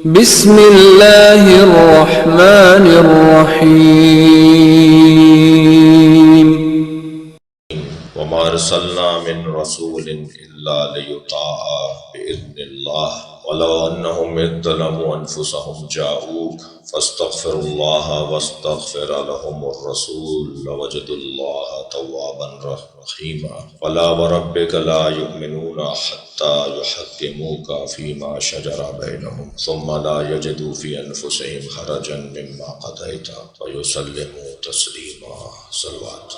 بسم اللہ الرحمن الرحیم وما ارسلنا من رسول الا ليطاع باذن الله ولو انهم اذ ظلموا انفسهم جاءوك فاستغفروا الله واستغفر لهم الرسول لوجدوا الله توابا رحيما فلا وربك لا يؤمنون حتى يحكموك فيما شجر بينهم ثم لا يجدوا في انفسهم حرجا مما قضيت ويسلموا تسليما. صلوات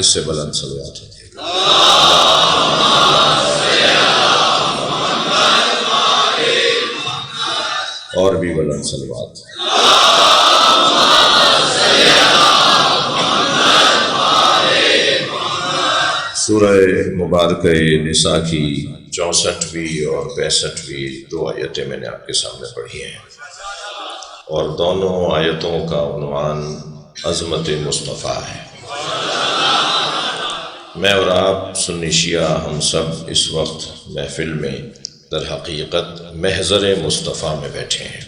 اس سے بلند صلوات ہوتی ہے. اور بھی بلند صلوات. سورہ مبارکہ نساء کی 64ویں اور 65ویں دو آیتیں میں نے آپ کے سامنے پڑھی ہیں، اور دونوں آیتوں کا عنوان عظمت مصطفیٰ ہے. میں اور آپ سنی شیعہ ہم سب اس وقت محفل میں در حقیقت محضر مصطفیٰ میں بیٹھے ہیں.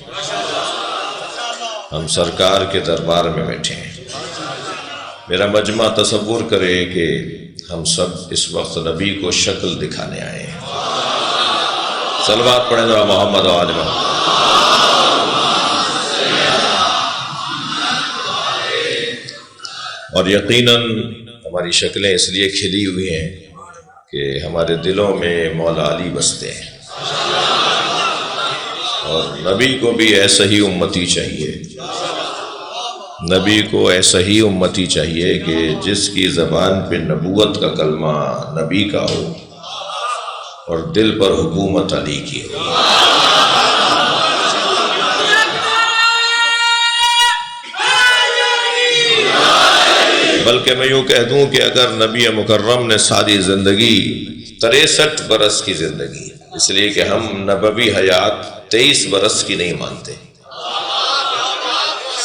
ہم سرکار کے دربار میں بیٹھے ہیں. میرا مجمع تصور کرے کہ ہم سب اس وقت نبی کو شکل دکھانے آئے ہیں. صلوات پڑھیں ذرا محمد و آل محمد. اور یقیناً ہماری شکلیں اس لیے کھلی ہوئی ہیں کہ ہمارے دلوں میں مولا علی بستے ہیں، اور نبی کو بھی ایسا ہی امتی چاہیے. نبی کو ایسا ہی امتی چاہیے کہ جس کی زبان پہ نبوت کا کلمہ نبی کا ہو اور دل پر حکومت علی کی ہو. بلکہ میں یوں کہہ دوں کہ اگر نبی مکرم نے ساری زندگی 63 برس کی زندگی، اس لیے کہ ہم نبوی حیات 23 برس کی نہیں مانتے.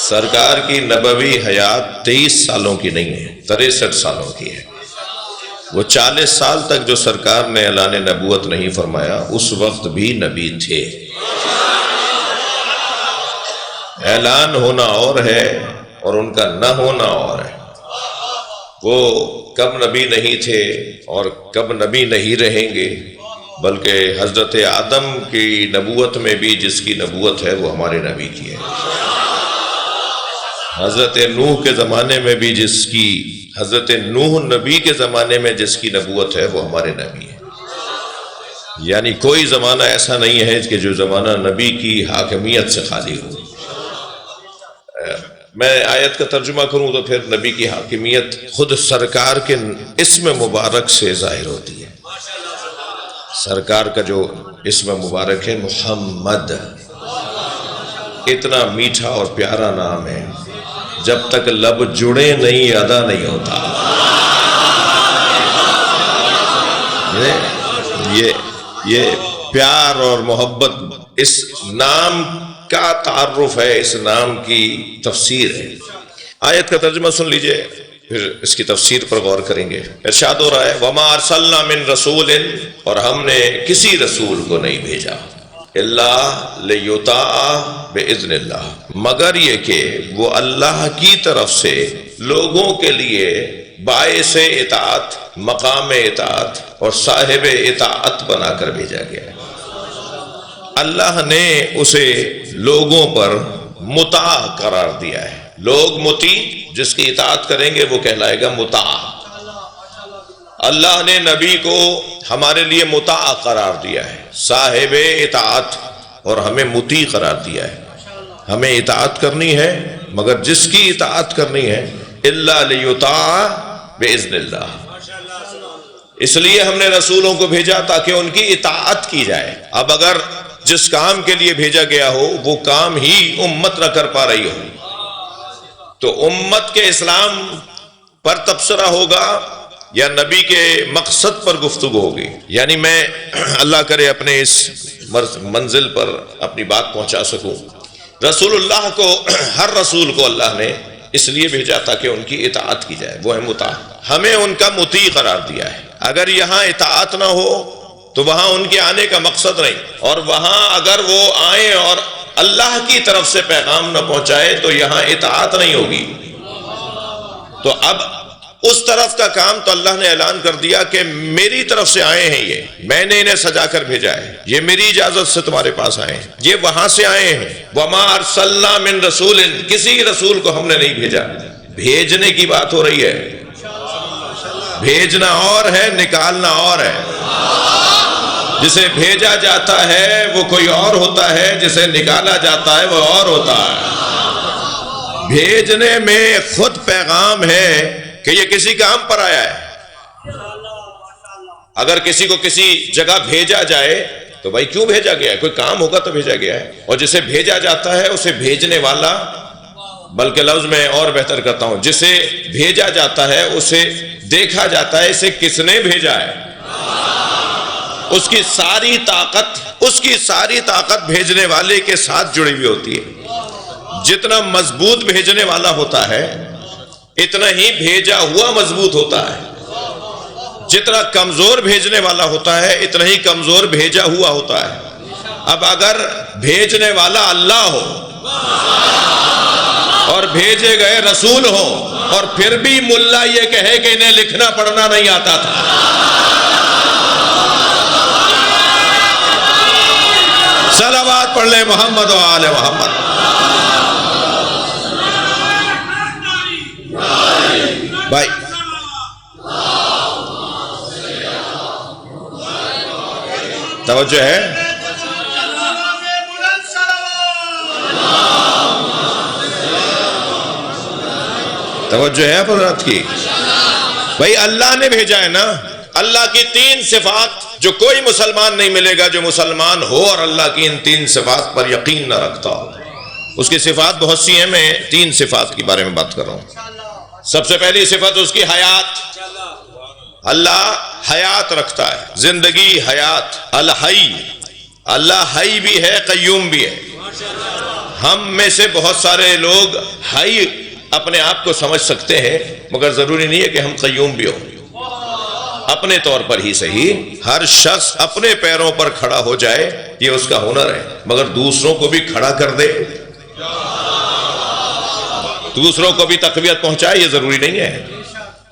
سرکار کی نبوی حیات 23 سالوں کی نہیں ہے، 63 سالوں کی ہے. وہ 40 سال تک جو سرکار نے اعلان نبوت نہیں فرمایا اس وقت بھی نبی تھے. اعلان ہونا اور ہے اور ان کا نہ ہونا اور ہے. وہ کب نبی نہیں تھے اور کب نبی نہیں رہیں گے، بلکہ حضرت آدم کی نبوت میں بھی جس کی نبوت ہے وہ ہمارے نبی کی ہے. حضرت نوح کے زمانے میں بھی حضرت نوح نبی کے زمانے میں جس کی نبوت ہے وہ ہمارے نبی ہے. یعنی کوئی زمانہ ایسا نہیں ہے کہ جو زمانہ نبی کی حاکمیت سے خالی ہو. میں آیت کا ترجمہ کروں تو پھر نبی کی حاکمیت خود سرکار کے اسم مبارک سے ظاہر ہوتی ہے. سرکار کا جو اسم مبارک ہے محمد، اتنا میٹھا اور پیارا نام ہے، جب تک لب جڑے نہیں ادا نہیں ہوتا. یہ پیار اور محبت اس نام کا تعارف ہے، اس نام کی تفسیر ہے. آیت کا ترجمہ سن لیجئے پھر اس کی تفسیر پر غور کریں گے. ارشاد ہو رہا ہے وَمَا أَرْسَلْنَا مِن رَسُولٍ، اور ہم نے کسی رسول کو نہیں بھیجا إِلَّا لِيُطَاعَ بِإِذْنِ اللَّهِ، مگر یہ کہ وہ اللہ کی طرف سے لوگوں کے لیے باعث اطاعت، مقام اطاعت اور صاحب اطاعت بنا کر بھیجا گیا ہے. اللہ نے اسے لوگوں پر مطاع قرار دیا ہے. لوگ مطیع جس کی اطاعت کریں گے وہ کہلائے گا مطاع. اللہ نے نبی کو ہمارے لیے مطاع قرار دیا ہے، صاحب اطاعت، اور ہمیں مطیع قرار دیا ہے. ہمیں اطاعت کرنی ہے، مگر جس کی اطاعت کرنی ہے الا لیطاع باذن اللہ. اس لیے ہم نے رسولوں کو بھیجا تاکہ ان کی اطاعت کی جائے. اب اگر جس کام کے لیے بھیجا گیا ہو وہ کام ہی امت نہ کر پا رہی ہو تو امت کے اسلام پر تبصرہ ہوگا یا نبی کے مقصد پر گفتگو ہوگی. یعنی میں اللہ کرے اپنے اس منزل پر اپنی بات پہنچا سکوں. رسول اللہ کو، ہر رسول کو اللہ نے اس لیے بھیجا تاکہ ان کی اطاعت کی جائے، وہ ہے مطاع، ہمیں ان کا مطیع قرار دیا ہے۔ اگر یہاں اطاعت نہ ہو تو وہاں ان کے آنے کا مقصد نہیں، اور وہاں اگر وہ آئیں اور اللہ کی طرف سے پیغام نہ پہنچائے تو یہاں اطاعت نہیں ہوگی۔ تو اب اس طرف کا کام تو اللہ نے اعلان کر دیا کہ میری طرف سے آئے ہیں، یہ میں نے انہیں سجا کر بھیجا ہے، یہ میری اجازت سے تمہارے پاس آئے ہیں، یہ وہاں سے آئے ہیں۔ وَمَا أَرْسَلْنَا مِن رَسُولٍ، کسی رسول کو ہم نے نہیں بھیجا۔ بھیجنے کی بات ہو رہی ہے، بھیجنا اور ہے، نکالنا اور ہے۔ جسے بھیجا جاتا ہے وہ کوئی اور ہوتا ہے، جسے نکالا جاتا ہے وہ اور ہوتا ہے۔ بھیجنے میں خود پیغام ہے کہ یہ کسی کام پر آیا ہے۔ اگر کسی کو کسی جگہ بھیجا جائے تو بھائی کیوں بھیجا گیا ہے؟ کوئی کام ہوگا تو بھیجا گیا ہے۔ اور جسے بھیجا جاتا ہے اسے بھیجنے والا، بلکہ لفظ میں اور بہتر کرتا ہوں، جسے بھیجا جاتا ہے اسے دیکھا جاتا ہے اسے کس نے بھیجا ہے۔ اس کی ساری طاقت بھیجنے والے کے ساتھ جڑی ہوئی ہوتی ہے۔ جتنا مضبوط بھیجنے والا ہوتا ہے اتنا ہی بھیجا ہوا مضبوط ہوتا ہے، جتنا کمزور بھیجنے والا ہوتا ہے اتنا ہی کمزور بھیجا ہوا ہوتا ہے۔ اب اگر بھیجنے والا اللہ ہو اور بھیجے گئے رسول ہو اور پھر بھی ملا یہ کہے کہ انہیں لکھنا پڑھنا نہیں آتا تھا، صلوات پڑھ لیں محمد و آل محمد۔ بھائی توجہ ہے، توجہ ہے حضرات کی؟ بھائی اللہ نے بھیجا ہے نا۔ اللہ کی 3 صفات جو کوئی مسلمان نہیں ملے گا جو مسلمان ہو اور اللہ کی ان 3 صفات پر یقین نہ رکھتا ہو۔ اس کی صفات بہت سی ہیں، میں 3 صفات کے بارے میں بات کر رہا ہوں۔ سب سے پہلی صفت اس کی حیات۔ اللہ حیات رکھتا ہے، زندگی، حیات، الحی۔ اللہ حی بھی ہے، قیوم بھی ہے۔ ہم میں سے بہت سارے لوگ حی اپنے آپ کو سمجھ سکتے ہیں، مگر ضروری نہیں ہے کہ ہم قیوم بھی ہوں۔ اپنے طور پر ہی صحیح، ہر شخص اپنے پیروں پر کھڑا ہو جائے یہ اس کا ہنر ہے، مگر دوسروں کو بھی کھڑا کر دے، دوسروں کو بھی تقویت پہنچائے، یہ ضروری نہیں ہے۔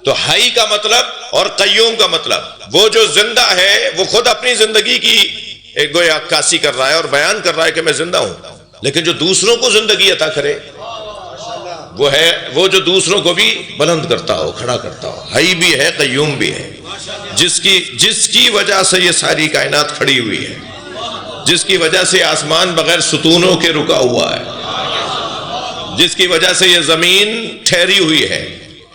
تو حی کا مطلب اور قیوم کا مطلب، وہ جو زندہ ہے وہ خود اپنی زندگی کی ایک گویا عکاسی کر رہا ہے اور بیان کر رہا ہے کہ میں زندہ ہوں، لیکن جو دوسروں کو زندگی عطا کرے وہ ہے وہ جو دوسروں کو بھی بلند کرتا ہو، کھڑا کرتا ہو۔ حی بھی ہے، قیوم بھی ہے، جس کی وجہ سے یہ ساری کائنات کھڑی ہوئی ہے، جس کی وجہ سے آسمان بغیر ستونوں کے رکا ہوا ہے، جس کی وجہ سے یہ زمین ٹھہری ہوئی ہے،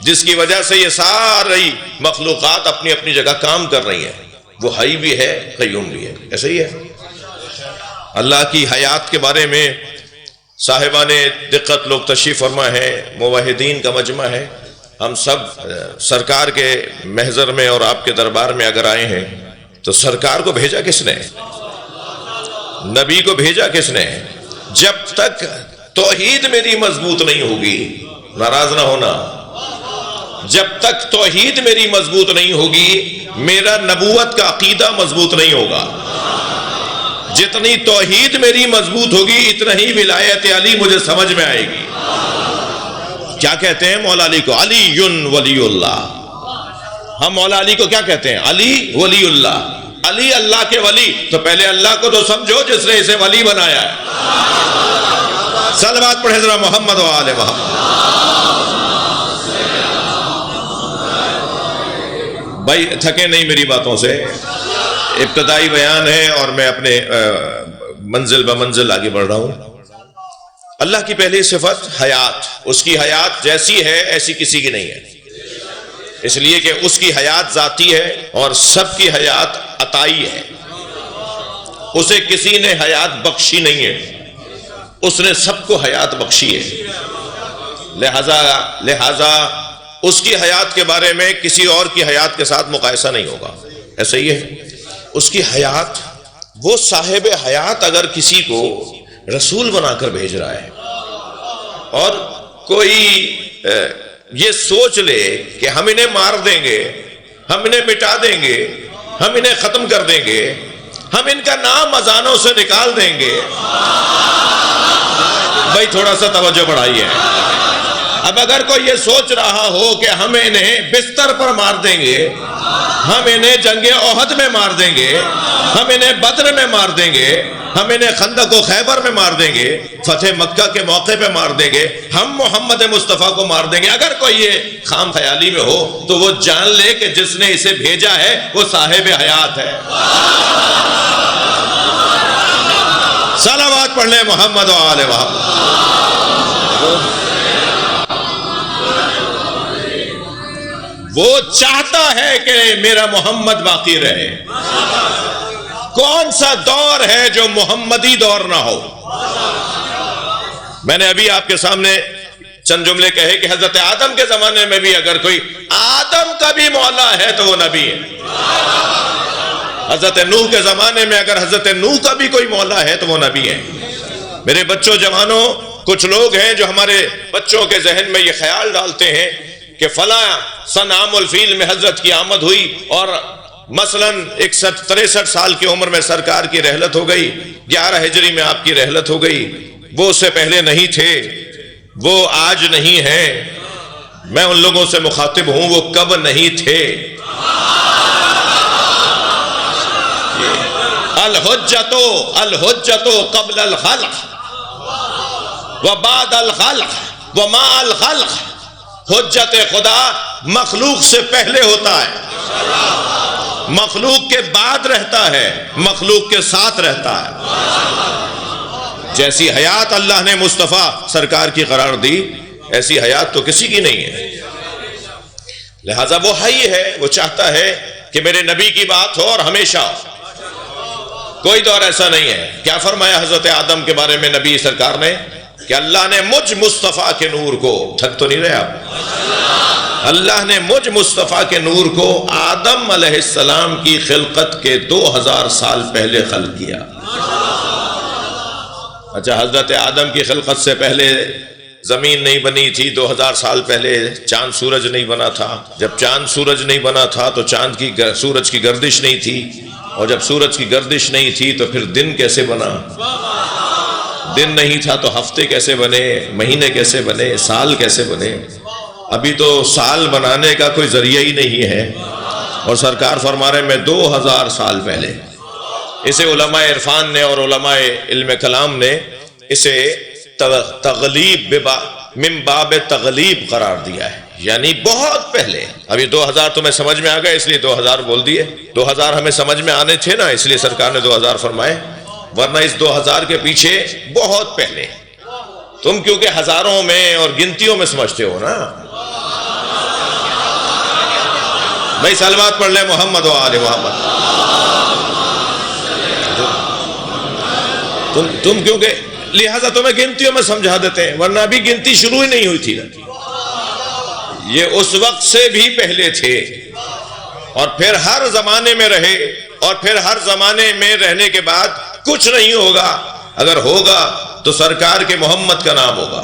جس کی وجہ سے یہ ساری مخلوقات اپنی اپنی جگہ کام کر رہی ہیں، وہ حی بھی ہے، قیوم بھی ہے۔ ایسا ہی ہے۔ اللہ کی حیات کے بارے میں صاحبان دقت لوگ تشریف فرما ہے، موحدین کا مجمع ہے، ہم سب سرکار کے محضر میں اور آپ کے دربار میں اگر آئے ہیں تو سرکار کو بھیجا کس نے؟ نبی کو بھیجا کس نے؟ جب تک توحید میری مضبوط نہیں ہوگی، ناراض نہ ہونا، جب تک توحید میری مضبوط نہیں ہوگی میرا نبوت کا عقیدہ مضبوط نہیں ہوگا۔ جتنی توحید میری مضبوط ہوگی اتنا ہی ولایت علی مجھے سمجھ میں آئے گی۔ کیا کہتے ہیں مولا علی کو؟ علی ولی اللہ۔ ہم مولا علی کو کیا کہتے ہیں؟ علی ولی اللہ۔ علی اللہ کے ولی، تو پہلے اللہ کو تو سمجھو جس نے اسے ولی بنایا ہے۔ صلوات پڑھیں ذرا محمد و آل محمد۔ بھائی تھکے نہیں میری باتوں سے، ابتدائی بیان ہے اور میں اپنے منزل بمنزل آگے بڑھ رہا ہوں۔ اللہ کی پہلی صفت حیات، اس کی حیات جیسی ہے ایسی کسی کی نہیں ہے، اس لیے کہ اس کی حیات ذاتی ہے اور سب کی حیات عطائی ہے۔ اسے کسی نے حیات بخشی نہیں ہے، اس نے سب کو حیات بخشی ہے، لہذا اس کی حیات کے بارے میں کسی اور کی حیات کے ساتھ مقایسہ نہیں ہوگا۔ ایسا ہی ہے اس کی حیات، وہ صاحب حیات اگر کسی کو رسول بنا کر بھیج رہا ہے اور کوئی یہ سوچ لے کہ ہم انہیں مار دیں گے، ہم انہیں مٹا دیں گے، ہم انہیں ختم کر دیں گے، ہم ان کا نام اذانوں سے نکال دیں گے، بھائی تھوڑا سا توجہ بڑھائیے۔ اب اگر کوئی یہ سوچ رہا ہو کہ ہم انہیں بستر پر مار دیں گے، ہم انہیں جنگ احد میں مار دیں گے، ہم انہیں بدر میں مار دیں گے، ہم انہیں خندق و خیبر میں مار دیں گے، فتح مکہ کے موقع پہ مار دیں گے، ہم محمد مصطفیٰ کو مار دیں گے، اگر کوئی یہ خام خیالی میں ہو تو وہ جان لے کہ جس نے اسے بھیجا ہے وہ صاحب حیات ہے۔ صلوات پڑھ لیں محمد و آل محمد۔ وہ چاہتا ہے کہ میرا محمد باقی رہے۔ کون سا دور ہے جو محمدی دور نہ ہو؟ میں نے ابھی آپ کے سامنے چند جملے کہے کہ حضرت آدم کے زمانے میں بھی اگر کوئی آدم کا بھی مولا ہے تو وہ نبی ہے۔ حضرت نوح کے زمانے میں اگر حضرت نوح کا بھی کوئی مولا ہے تو وہ نبی ہے۔ میرے بچوں جوانوں، کچھ لوگ ہیں جو ہمارے بچوں کے ذہن میں یہ خیال ڈالتے ہیں کہ فلاں سن عام الفیل میں حضرت کی آمد ہوئی اور مثلاً 63 سال کی عمر میں سرکار کی رحلت ہو گئی، 11 ہجری میں آپ کی رحلت ہو گئی، وہ اس سے پہلے نہیں تھے، وہ آج نہیں ہیں۔ میں ان لوگوں سے مخاطب ہوں، وہ کب نہیں تھے؟ الحجت قبل الخلق وبعد الخلق ومع الخلق۔ حجت خدا مخلوق سے پہلے ہوتا ہے، مخلوق کے بعد رہتا ہے، مخلوق کے ساتھ رہتا ہے۔ جیسی حیات اللہ نے مصطفیٰ سرکار کی قرار دی، ایسی حیات تو کسی کی نہیں ہے۔ لہذا وہ حی ہے، وہ چاہتا ہے کہ میرے نبی کی بات ہو اور ہمیشہ ہو۔ کوئی دور ایسا نہیں ہے۔ کیا فرمایا حضرت آدم کے بارے میں نبی سرکار نے کہ اللہ نے مجھ مصطفیٰ کے نور کو، تھک تو نہیں رہے آپ؟ اللہ نے مجھ مصطفیٰ کے نور کو آدم علیہ السلام کی خلقت کے 2000 سال پہلے خلق کیا۔ اچھا، حضرت آدم کی خلقت سے پہلے زمین نہیں بنی تھی، 2000 سال پہلے چاند سورج نہیں بنا تھا۔ جب چاند سورج نہیں بنا تھا تو سورج کی گردش نہیں تھی، اور جب سورج کی گردش نہیں تھی تو پھر دن کیسے بنا؟ دن نہیں تھا تو ہفتے کیسے بنے، مہینے کیسے بنے، سال کیسے بنے؟ ابھی تو سال بنانے کا کوئی ذریعہ ہی نہیں ہے، اور سرکار فرما رہے میں 2000 سال پہلے۔ اسے علماء عرفان نے اور علماء علم کلام نے اسے تغلیب من باب تغلیب قرار دیا ہے، یعنی بہت پہلے۔ ابھی 2000 تمہیں سمجھ میں آ گئے اس لیے 2000 بول دیے، 2000 ہمیں سمجھ میں آنے تھے نا، اس لیے سرکار نے 2000 فرمائے، ورنہ اس 2000 کے پیچھے بہت پہلے۔ تم کیونکہ ہزاروں میں اور گنتیوں میں سمجھتے ہو نا۔ بھائی صلوات پڑھ لیں محمد و آل محمد۔ تم کیونکہ لہذا تمہیں گنتیوں میں سمجھا دیتے ہیں، ورنہ ابھی گنتی شروع ہی نہیں ہوئی تھی۔ یہ اس وقت سے بھی پہلے تھے، اور پھر ہر زمانے میں رہے، اور پھر ہر زمانے میں رہنے کے بعد کچھ نہیں ہوگا، اگر ہوگا تو سرکار کے محمد کا نام ہوگا۔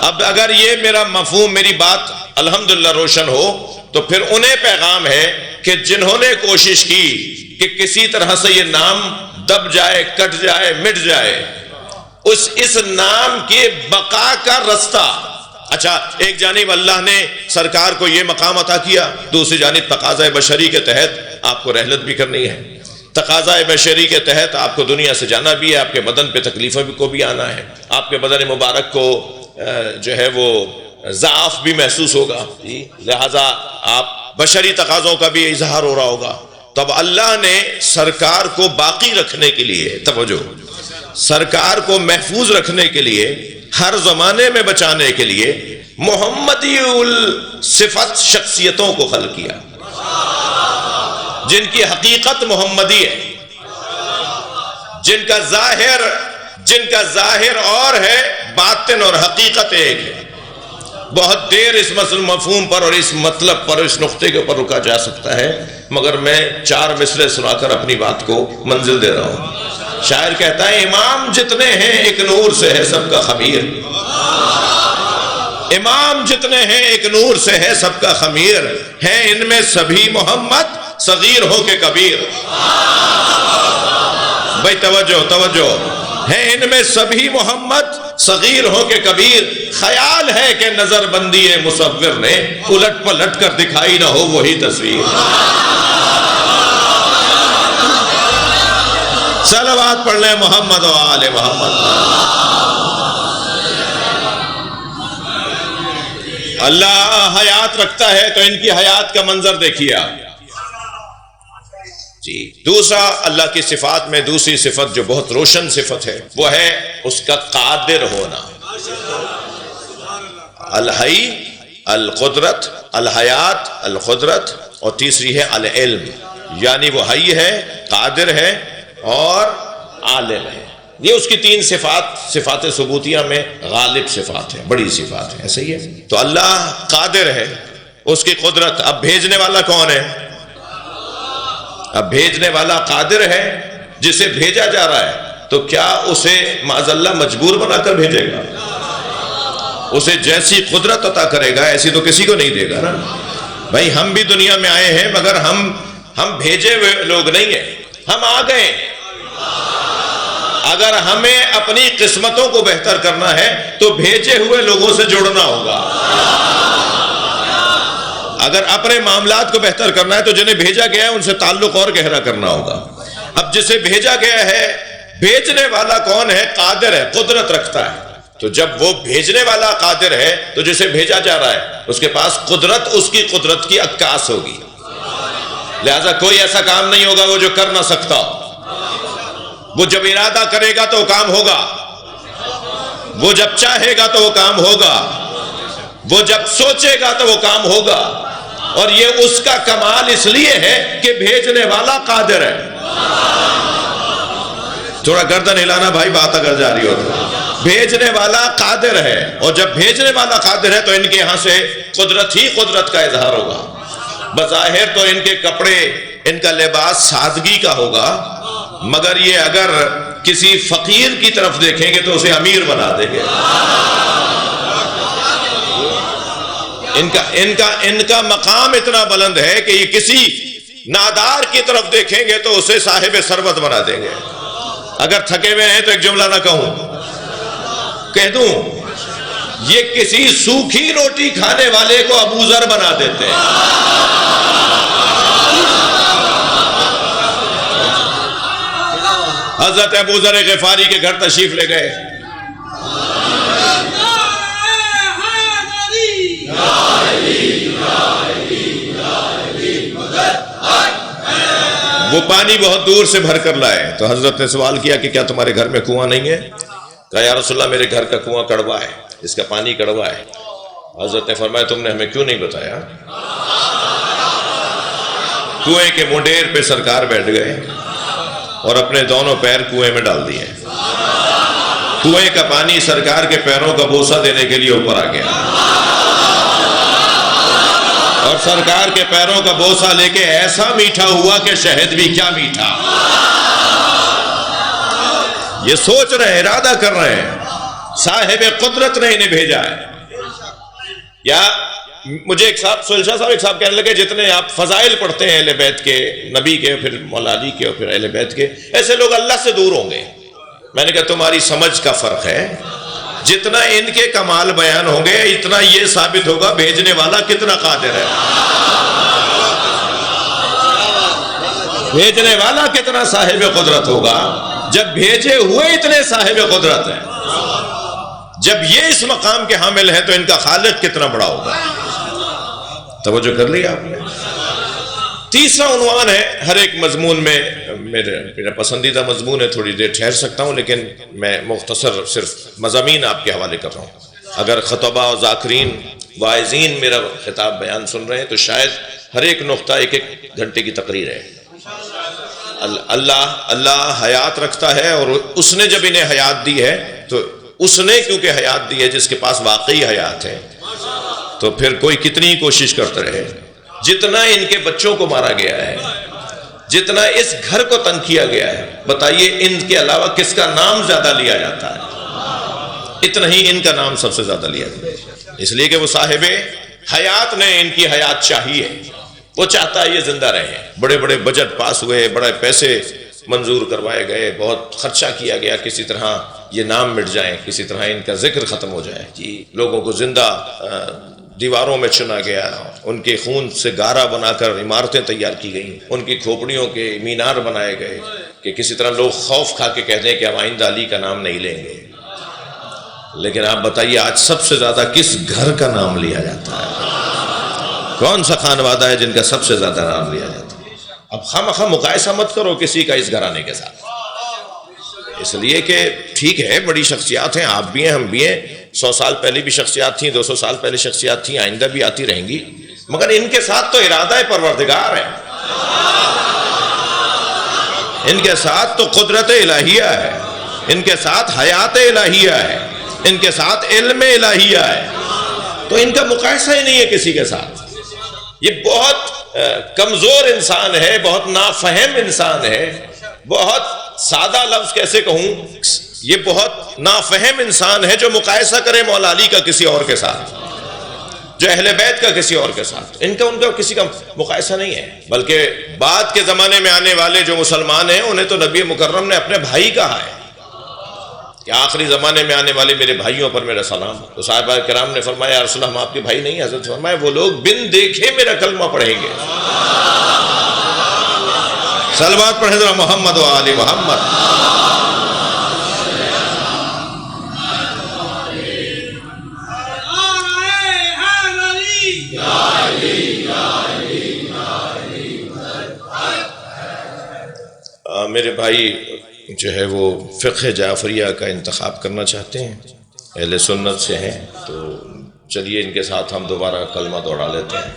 اب اگر یہ میرا مفہوم، میری بات الحمدللہ روشن ہو، تو پھر انہیں پیغام ہے کہ جنہوں نے کوشش کی کہ کسی طرح سے یہ نام دب جائے، کٹ جائے، مٹ جائے، اس نام کے بقا کا رستہ۔ اچھا، ایک جانب اللہ نے سرکار کو یہ مقام عطا کیا، دوسری جانب تقاضۂ بشری کے تحت آپ کو رحلت بھی کرنی ہے، تقاضۂ بشری کے تحت آپ کو دنیا سے جانا بھی ہے، آپ کے بدن پہ تکلیفوں کو بھی آنا ہے، آپ کے بدن مبارک کو جو ہے وہ ضعف بھی محسوس ہوگا، لہذا آپ بشری تقاضوں کا بھی اظہار ہو رہا ہوگا۔ تب اللہ نے سرکار کو باقی رکھنے کے لیے، توجہ، سرکار کو محفوظ رکھنے کے لیے، ہر زمانے میں بچانے کے لیے محمدی الصفت شخصیتوں کو خلق کیا، جن کی حقیقت محمدی ہے، جن کا ظاہر اور ہے، باطن اور حقیقت ایک ہے۔ بہت دیر اس مفہوم پر اور اس مطلب پر، اس نقطے کے اوپر رکا جا سکتا ہے، مگر میں 4 مصرے سنا کر اپنی بات کو منزل دے رہا ہوں۔ شاعر کہتا ہے، امام جتنے ہیں ایک نور سے ہے سب کا خبیر، امام جتنے ہیں ایک نور سے ہے سب کا خمیر، ہیں ان میں سبھی محمد صغیر ہو کے کبیر۔ بھائی توجہ، ہیں ان میں سبھی محمد صغیر ہو کے کبیر، خیال ہے کہ نظر بندی مصور نے الٹ پلٹ کر دکھائی نہ ہو وہی تصویر۔ صلوات پڑھ لیں محمد و آل محمد۔ اللہ حیات رکھتا ہے تو ان کی حیات کا منظر دیکھیے آپ جی۔ دوسرا اللہ کی صفات میں دوسری صفت جو بہت روشن صفت ہے وہ ہے اس کا قادر ہونا۔ الحی، القدرت، الحیات، القدرت، اور تیسری ہے العلم، یعنی وہ حی ہے، قادر ہے اور عالم ہے۔ یہ اس کی تین صفات ثبوتیہ میں غالب صفات ہیں، بڑی صفات ہیں، ایسا ہی ہے۔ تو اللہ قادر ہے، اس کی قدرت۔ اب بھیجنے والا کون ہے؟ اب بھیجنے والا قادر ہے، جسے بھیجا جا رہا ہے تو کیا اسے معاذ اللہ مجبور بنا کر بھیجے گا؟ اسے جیسی قدرت عطا کرے گا ایسی تو کسی کو نہیں دے گا نا۔ بھائی ہم بھی دنیا میں آئے ہیں مگر ہم بھیجے ہوئے لوگ نہیں ہیں، ہم آ گئے۔ اگر ہمیں اپنی قسمتوں کو بہتر کرنا ہے تو بھیجے ہوئے لوگوں سے جڑنا ہوگا۔ اگر اپنے معاملات کو بہتر کرنا ہے تو جنہیں بھیجا گیا ہے ان سے تعلق اور گہرا کرنا ہوگا۔ اب جسے بھیجا گیا ہے، بھیجنے والا کون ہے؟ قادر ہے، قدرت رکھتا ہے۔ تو جب وہ بھیجنے والا قادر ہے تو جسے بھیجا جا رہا ہے اس کے پاس قدرت، اس کی قدرت کی عکاس ہوگی، لہذا کوئی ایسا کام نہیں ہوگا وہ جو کر نہ سکتا۔ وہ جب ارادہ کرے گا تو وہ کام ہوگا، وہ جب چاہے گا تو وہ کام ہوگا، وہ جب سوچے گا تو وہ کام ہوگا۔ اور یہ اس کا کمال اس لیے ہے کہ بھیجنے والا قادر ہے۔ تھوڑا گردن ہلانا بھائی، بات اگر جاری ہو تو۔ بھیجنے والا قادر ہے، اور جب بھیجنے والا قادر ہے تو ان کے یہاں سے قدرت ہی قدرت کا اظہار ہوگا۔ بظاہر تو ان کے کپڑے، ان کا لباس سادگی کا ہوگا، مگر یہ اگر کسی فقیر کی طرف دیکھیں گے تو اسے امیر بنا دیں گے۔ ان کا مقام اتنا بلند ہے کہ یہ کسی نادار کی طرف دیکھیں گے تو اسے صاحب ثروت بنا دیں گے۔ اگر تھکے ہوئے ہیں تو ایک جملہ نہ کہوں، کہہ دوں، یہ کسی سوکھی روٹی کھانے والے کو ابو ذر بنا دیتے ہیں۔ حضرت ابو ذر غفاری کے گھر تشریف لے گئے، وہ پانی بہت دور سے بھر کر لائے تو حضرت نے سوال کیا کہ کیا تمہارے گھر میں کنواں نہیں ہے؟ کہا یا رسول اللہ میرے گھر کا کنواں کڑوا ہے، اس کا پانی کڑوا ہے۔ حضرت نے فرمایا تم نے ہمیں کیوں نہیں بتایا؟ کنویں کے منڈیر پہ سرکار بیٹھ گئے اور اپنے دونوں پیر کنویں میں ڈال دیے۔ کنویں کا پانی سرکار کے پیروں کا بوسہ دینے کے لیے اوپر آ گیا، اور سرکار کے پیروں کا بوسہ لے کے ایسا میٹھا ہوا کہ شہد بھی کیا میٹھا۔ یہ سوچ رہے ہیں، ارادہ کر رہے ہیں، صاحب قدرت نے انہیں بھیجا ہے۔ یا مجھے ایک صاحب سہیل شاہ صاحب ایک صاحب کہنے لگے جتنے آپ فضائل پڑھتے ہیں اہل بیت کے، نبی کے، پھر مولا علی کے اور پھر اہل بیت کے، ایسے لوگ اللہ سے دور ہوں گے۔ میں نے کہا تمہاری سمجھ کا فرق ہے، جتنا ان کے کمال بیان ہوں گے اتنا یہ ثابت ہوگا بھیجنے والا کتنا قادر ہے، بھیجنے والا کتنا صاحب قدرت ہوگا۔ جب بھیجے ہوئے اتنے صاحب قدرت ہیں، جب یہ اس مقام کے حامل ہیں تو ان کا خالق کتنا بڑا ہوگا۔ توجہ کر لیا آپ نے؟ تیسرا عنوان ہے، ہر ایک مضمون میں میرا پسندیدہ مضمون ہے، تھوڑی دیر ٹھہر سکتا ہوں لیکن میں مختصر صرف مضامین آپ کے حوالے کر رہا ہوں۔ اگر خطبہ و ذاکرین واعظین میرا خطاب بیان سن رہے ہیں تو شاید ہر ایک نقطہ ایک گھنٹے کی تقریر ہے۔ اللہ حیات رکھتا ہے، اور اس نے جب انہیں حیات دی ہے تو اس نے کیونکہ حیات دی ہے جس کے پاس واقعی حیات ہے، تو پھر کوئی کتنی کوشش کرتا رہے، جتنا ان کے بچوں کو مارا گیا ہے، جتنا اس گھر کو تنگ کیا گیا ہے، بتائیے ان کے علاوہ کس کا نام زیادہ لیا جاتا ہے؟ اتنا ہی ان کا نام سب سے زیادہ لیا جاتا ہے۔ اس لیے کہ وہ صاحب حیات نے ان کی حیات چاہیے، وہ چاہتا ہے یہ زندہ رہیں۔ بڑے بڑے بجٹ پاس ہوئے، بڑے پیسے منظور کروائے گئے، بہت خرچہ کیا گیا، کسی طرح یہ نام مٹ جائیں، کسی طرح ان کا ذکر ختم ہو جائے، جی لوگوں کو زندہ دیواروں میں چنا گیا، ان کے خون سے گارا بنا کر عمارتیں تیار کی گئیں، ان کی کھوپڑیوں کے مینار بنائے گئے کہ کسی طرح لوگ خوف کھا کے کہتے ہیں کہ ہم آئندہ علی کا نام نہیں لیں گے۔ لیکن آپ بتائیے آج سب سے زیادہ کس گھر کا نام لیا جاتا ہے؟ کون سا خانوادہ ہے جن کا سب سے زیادہ نام لیا جاتا ہے؟ اب خواہ مقایسہ مت کرو کسی کا اس گھرانے کے ساتھ، اس لیے کہ ٹھیک ہے بڑی شخصیات ہیں، آپ بھی ہیں، ہم بھی ہیں، 100 سال پہلے بھی شخصیات تھیں، 200 سال پہلے شخصیات تھیں، آئندہ بھی آتی رہیں گی، مگر ان کے ساتھ تو ارادہ پروردگار ہے، ان کے ساتھ تو قدرت الہیہ ہے، ان کے ساتھ حیات الہیہ ہے، ان کے ساتھ علم الہیہ ہے، تو ان کا مقایسہ ہی نہیں ہے کسی کے ساتھ۔ یہ بہت کمزور انسان ہے، بہت نافہم انسان ہے، بہت سادہ لفظ کیسے کہوں، یہ بہت نافہم انسان ہے جو مقایسہ کرے مولا علی کا کسی اور کے ساتھ، جو اہل بیت کا کسی اور کے ساتھ، ان کا کسی کا مقایسہ نہیں ہے۔ بلکہ بعد کے زمانے میں آنے والے جو مسلمان ہیں انہیں تو نبی مکرم نے اپنے بھائی کہا ہے کہ آخری زمانے میں آنے والے میرے بھائیوں پر میرا سلام۔ تو صحابہ کرام نے فرمایا یا رسول اللہ ہم آپ کے بھائی نہیں ہیں؟ حضرت فرمایا وہ لوگ بن دیکھے میرا کلمہ پڑھیں گے۔ صلوات پڑھیں ذرا محمد و آل محمد۔ میرے بھائی جو ہے وہ فقہ جعفریہ کا انتخاب کرنا چاہتے ہیں، اہل سنت سے ہیں، تو چلیے ان کے ساتھ ہم دوبارہ کلمہ دوہرا لیتے ہیں۔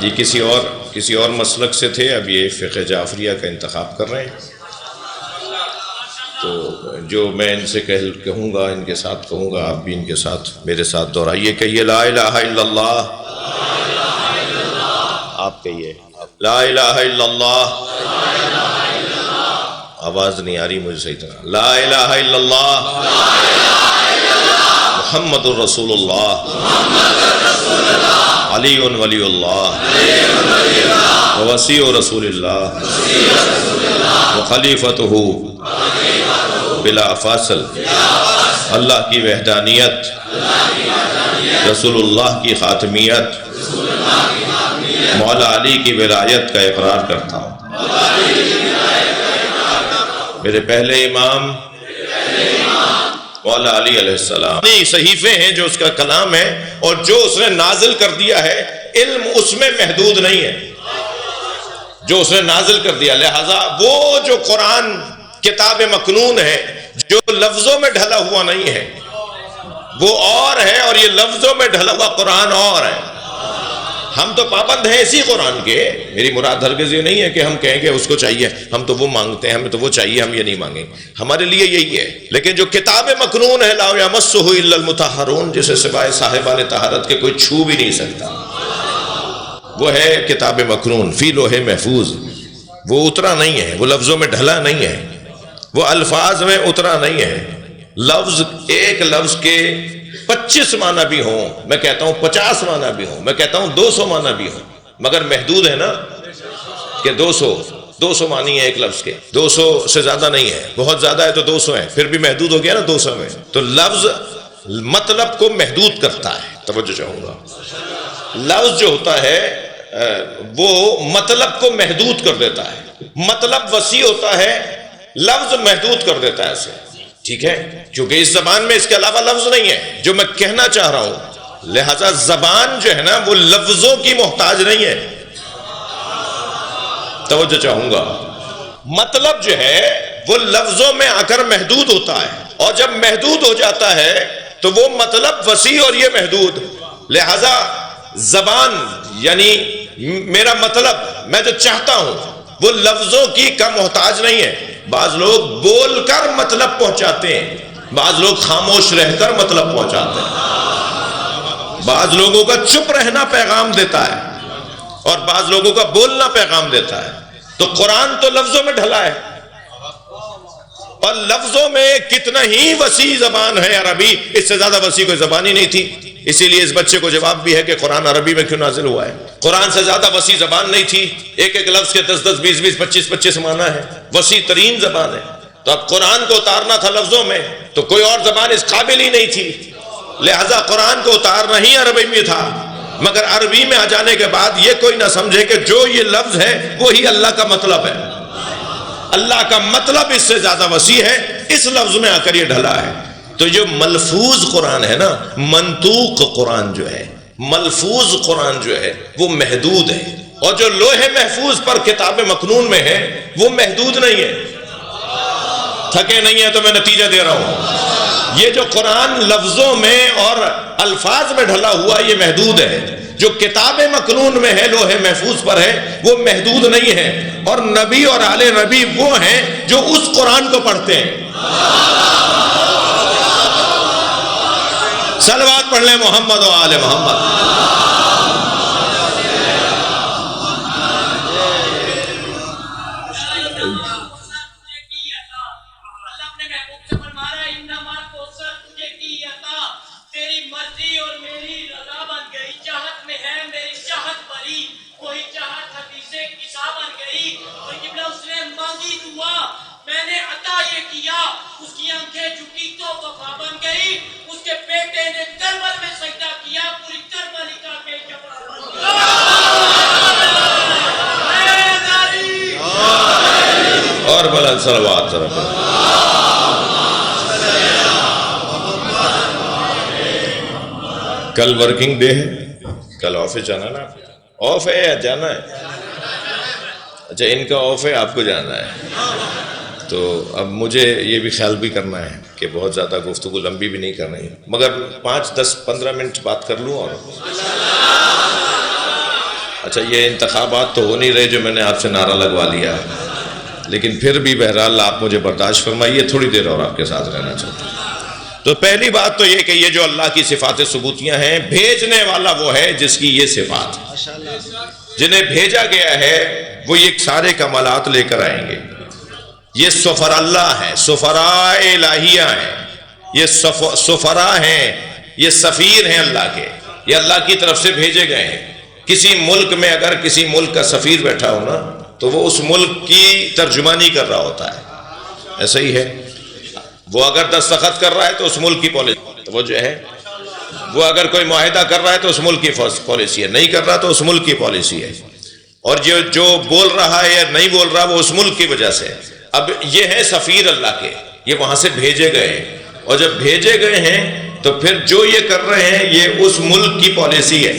جی کسی اور مسلک سے تھے، اب یہ فقہ جعفریہ کا انتخاب کر رہے ہیں، تو جو میں ان سے کہوں گا ان کے ساتھ کہوں گا، آپ بھی ان کے ساتھ میرے ساتھ دہرائیے، کہیے لا الہ الا اللہ۔ آپ کہیے لا الہ الا اللہ۔ آواز نہیں آ رہی مجھے صحیح طرح۔ لا الہ الا اللہ محمد الرسول اللہ علی ولی اللہ ووصی رسول اللہ وخلیفتہ بلا فاصل۔ اللہ کی وحدانیت، رسول اللہ کی خاتمیت، مولا علی کی ولایت کا اقرار کرتا ہوں۔ میرے پہلے امام مولا علی علیہ السلام، صحیفے ہیں جو اس کا کلام ہے اور جو اس نے نازل کر دیا ہے، علم اس میں محدود نہیں ہے جو اس نے نازل کر دیا، لہذا وہ جو قرآن کتاب مکنون ہے جو لفظوں میں ڈھلا ہوا نہیں ہے وہ اور ہے، اور یہ لفظوں میں ڈھلا ہوا قرآن اور ہے۔ ہم تو پابند ہیں اسی قرآن کے، میری مراد ہرگز یہ نہیں ہے کہ ہم کہیں کہ اس کو چاہیے، ہم تو وہ مانگتے ہیں، ہمیں تو وہ چاہیے، ہم یہ نہیں مانگیں، ہمارے لیے یہی ہے۔ لیکن جو کتاب مکنون ہے لا یمسہ الا المطہرون، جسے سوائے صاحبان طہارت کے کوئی چھو بھی نہیں سکتا، وہ ہے کتاب مکنون فی لوح محفوظ۔ وہ اترا نہیں ہے، وہ لفظوں میں ڈھلا نہیں ہے، وہ الفاظ میں اترا نہیں ہے۔ لفظ ایک لفظ کے 25 معنی بھی ہوں، میں کہتا ہوں 50 معنی بھی ہوں، میں کہتا ہوں 200 معنی بھی ہوں، مگر محدود ہے نا کہ 200 معنی ہے ایک لفظ کے، 200 سے زیادہ نہیں ہے، بہت زیادہ ہے تو 200 ہے، پھر بھی محدود ہو گیا نا 200 میں۔ تو لفظ مطلب کو محدود کرتا ہے، توجہ چاہوں گا، لفظ جو ہوتا ہے وہ مطلب کو محدود کر دیتا ہے، مطلب وسیع ہوتا ہے، لفظ محدود کر دیتا ہے اسے، ٹھیک ہے، کیونکہ اس زبان میں اس کے علاوہ لفظ نہیں ہے جو میں کہنا چاہ رہا ہوں، لہذا زبان جو ہے نا وہ لفظوں کی محتاج نہیں ہے، توجہ چاہوں گا، مطلب جو ہے وہ لفظوں میں آ کر محدود ہوتا ہے، اور جب محدود ہو جاتا ہے تو وہ مطلب وسیع اور یہ محدود، لہذا زبان یعنی میرا مطلب میں جو چاہتا ہوں وہ لفظوں کی کا محتاج نہیں ہے۔ بعض لوگ بول کر مطلب پہنچاتے ہیں، بعض لوگ خاموش رہ کر مطلب پہنچاتے ہیں، بعض لوگوں کا چپ رہنا پیغام دیتا ہے اور بعض لوگوں کا بولنا پیغام دیتا ہے۔ تو قرآن تو لفظوں میں ڈھلا ہے، اور لفظوں میں کتنا ہی وسیع زبان ہے عربی، اس سے زیادہ وسیع کوئی زبان ہی نہیں تھی. اسی لیے اس بچے کو جواب بھی ہے کہ قرآن عربی میں کیوں نازل ہوا ہے. قرآن سے زیادہ وسیع زبان نہیں تھی، ایک ایک لفظ کے 10 20 20 25 25 معنی ہے، وسیع ترین زبان ہے. تو اب قرآن کو اتارنا تھا لفظوں میں تو کوئی اور زبان اس قابل ہی نہیں تھی، لہذا قرآن کو اتارنا ہی عربی میں تھا. مگر عربی میں آ جانے کے بعد یہ کوئی نہ سمجھے کہ جو یہ لفظ ہے وہی اللہ کا مطلب ہے. اللہ کا مطلب اس سے زیادہ وسیع ہے، اس لفظ میں آ کر یہ ڈھلا ہے. تو جو ملفوظ قرآن ہے نا، منطوق قرآن جو ہے، ملفوظ قرآن جو ہے وہ محدود ہے، اور جو لوح محفوظ پر کتاب مکنون میں ہے وہ محدود نہیں ہے. تھکے نہیں ہیں تو میں نتیجہ دے رہا ہوں. یہ جو قرآن لفظوں میں اور الفاظ میں ڈھلا ہوا یہ محدود ہے، جو کتاب مکنون میں ہے لوح محفوظ پر ہے وہ محدود نہیں ہے. اور نبی اور آل نبی وہ ہیں جو اس قرآن کو پڑھتے ہیں. صلوات پڑھ لیں محمد و آل محمد. اور بلند صلوات کل ورکنگ ڈے ہے، کل آفس جانا نا؟ آف ہے یا جانا ہے؟ اچھا ان کا آف ہے، آپ کو جانا ہے. تو اب مجھے یہ بھی خیال بھی کرنا ہے کہ بہت زیادہ گفتگو لمبی بھی نہیں کرنی ہے، مگر 5 10 15 منٹ بات کر لوں. اور اچھا یہ انتخابات تو ہو نہیں رہے جو میں نے آپ سے نعرہ لگوا لیا، لیکن پھر بھی بہرحال آپ مجھے برداشت فرمائیے، تھوڑی دیر اور آپ کے ساتھ رہنا چاہتا ہوں. تو پہلی بات تو یہ کہ یہ جو اللہ کی صفات ثبوتیاں ہیں، بھیجنے والا وہ ہے جس کی یہ صفات، جنہیں بھیجا گیا ہے وہ یہ سارے کمالات لے کر آئیں گے. یہ سفر اللہ ہے، سفراء الہیہ ہیں، یہ سفراء ہیں، یہ سفیر ہیں اللہ کے، یہ اللہ کی طرف سے بھیجے گئے ہیں. کسی ملک میں اگر کسی ملک کا سفیر بیٹھا ہو نا تو وہ اس ملک کی ترجمانی کر رہا ہوتا ہے. ایسا ہی ہے، وہ اگر دستخط کر رہا ہے تو اس ملک کی پالیسی، وہ جو ہے وہ اگر کوئی معاہدہ کر رہا ہے تو اس ملک کی پالیسی ہے، نہیں کر رہا تو اس ملک کی پالیسی ہے. اور جو بول رہا ہے یا نہیں بول رہا وہ اس ملک کی وجہ سے. اب یہ ہے سفیر اللہ کے، یہ وہاں سے بھیجے گئے ہیں، اور جب بھیجے گئے ہیں تو پھر جو یہ کر رہے ہیں یہ اس ملک کی پالیسی ہے،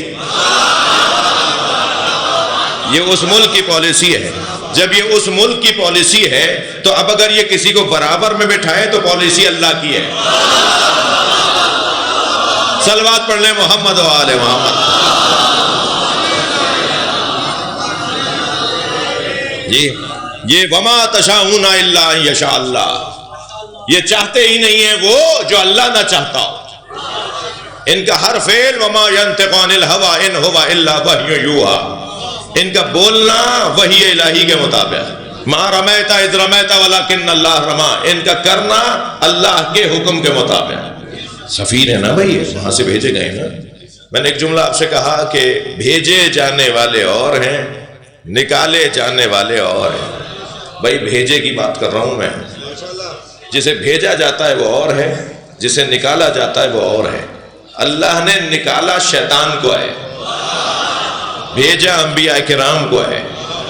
یہ اس ملک کی پالیسی ہے. جب یہ اس ملک کی پالیسی ہے تو اب اگر یہ کسی کو برابر میں بٹھائے تو پالیسی اللہ کی ہے. صلوات پڑھ لیں محمد و آل محمد. جی یہ وما تشاءون الا ان یشاء اللہ، یہ چاہتے ہی نہیں ہیں وہ جو اللہ نہ چاہتا ہو. ان کا ہر فعل وما ينطق عن الهوى ان هو الا وحی یوحى، ان کا بولنا وحی الہی کے مطابق. ما رمیت اذ رمیت ولکن اللہ رما، ان کا کرنا اللہ کے حکم کے مطابق. سفیر ہے نا بھائی، وہاں سے بھیجے گئے نا. میں نے ایک جملہ آپ سے کہا کہ بھیجے جانے والے اور ہیں، نکالے جانے والے اور ہیں. بھائی بھیجے کی بات کر رہا ہوں میں، جسے بھیجا جاتا ہے وہ اور ہے، جسے نکالا جاتا ہے وہ اور ہے. اللہ نے نکالا شیطان کو ہے، بھیجا انبیاء کرام کو ہے.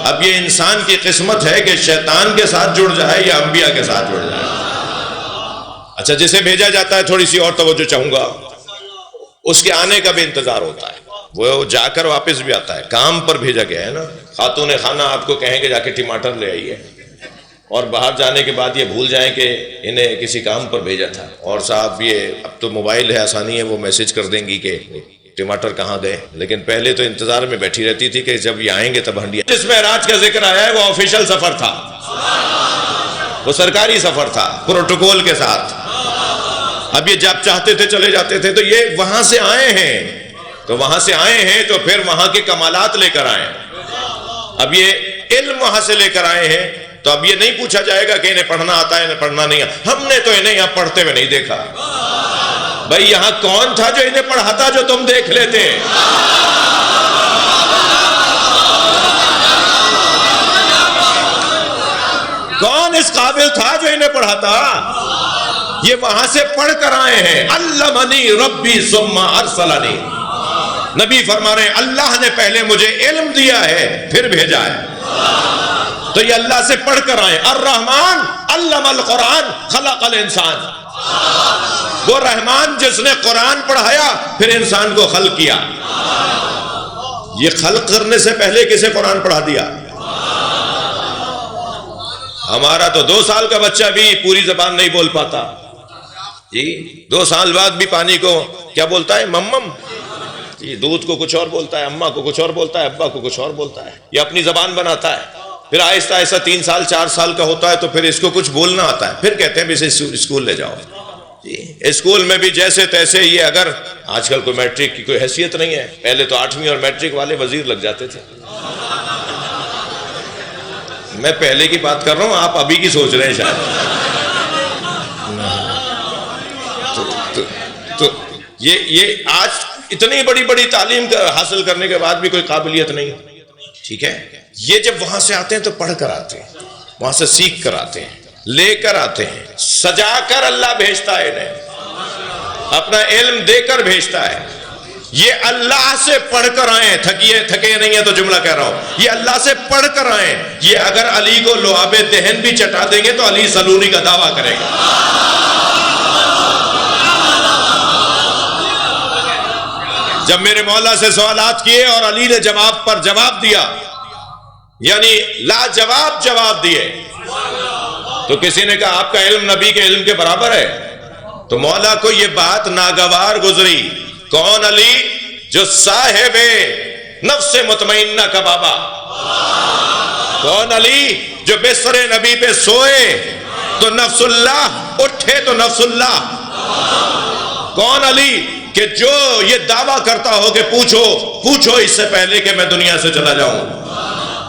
اب یہ انسان کی قسمت ہے کہ شیطان کے ساتھ جڑ جائے یا انبیاء کے ساتھ جڑ جائے. اچھا جسے بھیجا جاتا ہے تھوڑی سی اور توجہ چاہوں گا، اس کے آنے کا بھی انتظار ہوتا ہے، وہ جا کر واپس بھی آتا ہے. کام پر بھیجا گیا ہے نا. خاتون خانہ آپ کو کہیں کہ جا کے ٹماٹر لے آئیے، اور باہر جانے کے بعد یہ بھول جائیں کہ انہیں کسی کام پر بھیجا تھا. اور صاحب یہ اب تو موبائل ہے، آسانی ہے، وہ میسج کر دیں گی کہ ٹماٹر کہاں گئے. لیکن پہلے تو انتظار میں بیٹھی رہتی تھی کہ جب یہ آئیں گے تب ہنڈیا. جس معراج کا ذکر آیا ہے وہ آفیشل سفر تھا، وہ سرکاری سفر تھا پروٹوکول کے ساتھ. اب یہ جب چاہتے تھے چلے جاتے تھے. تو یہ وہاں سے آئے ہیں، تو وہاں سے آئے ہیں تو پھر وہاں کے کمالات لے کر آئے. اب یہ علم وہاں سے لے کر آئے ہیں، تو اب یہ نہیں پوچھا جائے گا کہ انہیں پڑھنا آتا ہے انہیں پڑھنا نہیں آتا. ہم نے تو انہیں یہاں پڑھتے ہوئے نہیں دیکھا. بھائی یہاں کون تھا جو انہیں پڑھاتا جو تم دیکھ لیتے؟ کون اس قابل تھا جو انہیں پڑھاتا؟ یہ وہاں سے پڑھ کر آئے ہیں. علمنی ربی ثم ارسلنی. نبی فرما رہے ہیں اللہ نے پہلے مجھے علم دیا ہے پھر بھیجا ہے. تو یہ اللہ سے پڑھ کر آئے. الرحمن علم القرآن خلق الانسان. وہ رحمان جس نے قرآن پڑھایا پھر انسان کو خلق کیا. یہ خلق کرنے سے پہلے کسے قرآن پڑھا دیا؟ ہمارا تو 2 سال کا بچہ بھی پوری زبان نہیں بول پاتا جی. 2 سال بعد بھی پانی کو کیا بولتا ہے؟ ممم جی. دودھ کو کچھ اور بولتا ہے، اماں کو کچھ اور بولتا ہے، ابا کو کچھ اور بولتا ہے. یہ اپنی زبان بناتا ہے. پھر آہستہ آہستہ 3 سال 4 سال کا ہوتا ہے تو پھر اس کو کچھ بولنا آتا ہے. پھر کہتے ہیں اسے اسکول لے جاؤ جی. اسکول میں بھی جیسے تیسے یہ اگر آج کل کوئی میٹرک کی کوئی حیثیت نہیں ہے. پہلے تو 8ویں اور میٹرک والے وزیر لگ جاتے تھے. میں پہلے کی بات کر رہا ہوں، آپ ابھی کی سوچ رہے ہیں شاید. تو یہ آج اتنی بڑی بڑی تعلیم حاصل کرنے کے بعد بھی کوئی قابلیت نہیں. ٹھیک ہے. یہ جب وہاں سے آتے ہیں تو پڑھ کر آتے ہیں، وہاں سے سیکھ کر آتے ہیں، لے کر آتے ہیں، سجا کر اللہ بھیجتا ہے انہیں، اپنا علم دے کر بھیجتا ہے. یہ اللہ سے پڑھ کر آئے. تھکے نہیں ہیں تو جملہ کہہ رہا ہوں. یہ اللہ سے پڑھ کر آئے. یہ اگر علی کو لعاب دہن بھی چٹا دیں گے تو علی سلوری کا دعویٰ کرے گا. جب میرے مولا سے سوالات کیے اور علی نے جواب پر جواب دیا، یعنی لاجواب جواب دیے، تو کسی نے کہا آپ کا علم نبی کے علم کے برابر ہے. تو مولا کو یہ بات ناگوار گزری. کون علی؟ جو صاحب نفس مطمئنہ کا بابا. کون علی؟ جو بستر نبی پہ سوئے تو نفس اللہ، اٹھے تو نفس اللہ. کون علی؟ کہ جو یہ دعویٰ کرتا ہو کہ پوچھو اس سے پہلے کہ میں دنیا سے چلا جاؤں.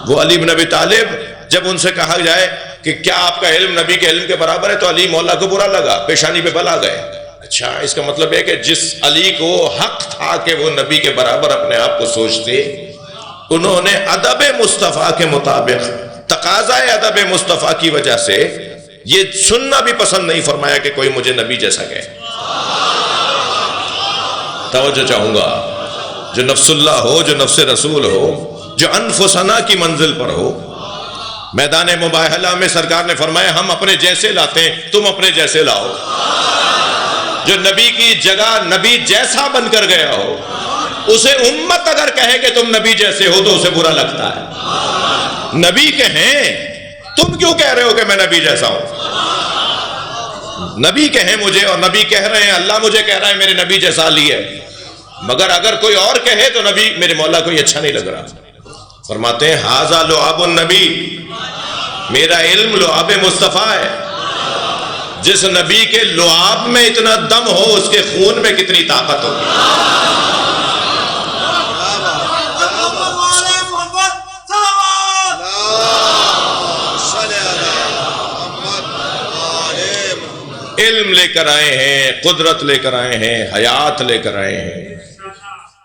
وہ علی بن ابی طالب. جب ان سے کہا جائے کہ کیا آپ کا علم نبی کے علم کے برابر ہے تو علی مولا کو برا لگا، پیشانی پہ بل آ گئے. اچھا، اس کا مطلب ہے کہ جس علی کو حق تھا کہ وہ نبی کے برابر اپنے آپ کو سوچتے، انہوں نے ادب مصطفیٰ کے مطابق، تقاضائے ادب مصطفیٰ کی وجہ سے یہ سننا بھی پسند نہیں فرمایا کہ کوئی مجھے نبی جیسا کہے. توجہ چاہوں گا. جو نفس اللہ ہو، جو نفس رسول ہو، جو انفسنا کی منزل پر ہو. میدان مباہلہ میں سرکار نے فرمایا ہم اپنے جیسے لاتے ہیں، تم اپنے جیسے لاؤ. جو نبی کی جگہ نبی جیسا بن کر گیا ہو، اسے امت اگر کہے کہ تم نبی جیسے ہو تو اسے برا لگتا ہے. نبی کہیں تم کیوں کہہ رہے ہو کہ میں نبی جیسا ہوں؟ نبی کہیں مجھے، اور نبی کہہ رہے ہیں، اللہ مجھے کہہ رہا ہے میرے نبی جیسا علی ہے. مگر اگر کوئی اور کہے تو نبی میرے مولا کو یہ اچھا نہیں لگ رہا. فرماتے ہیں ھذا لعاب النبی، میرا علم لعاب مصطفیٰ ہے. جس نبی کے لعاب میں اتنا دم ہو اس کے خون میں کتنی طاقت ہوگی. علم لے کر آئے ہیں، قدرت لے کر آئے ہیں، حیات لے کر آئے ہیں،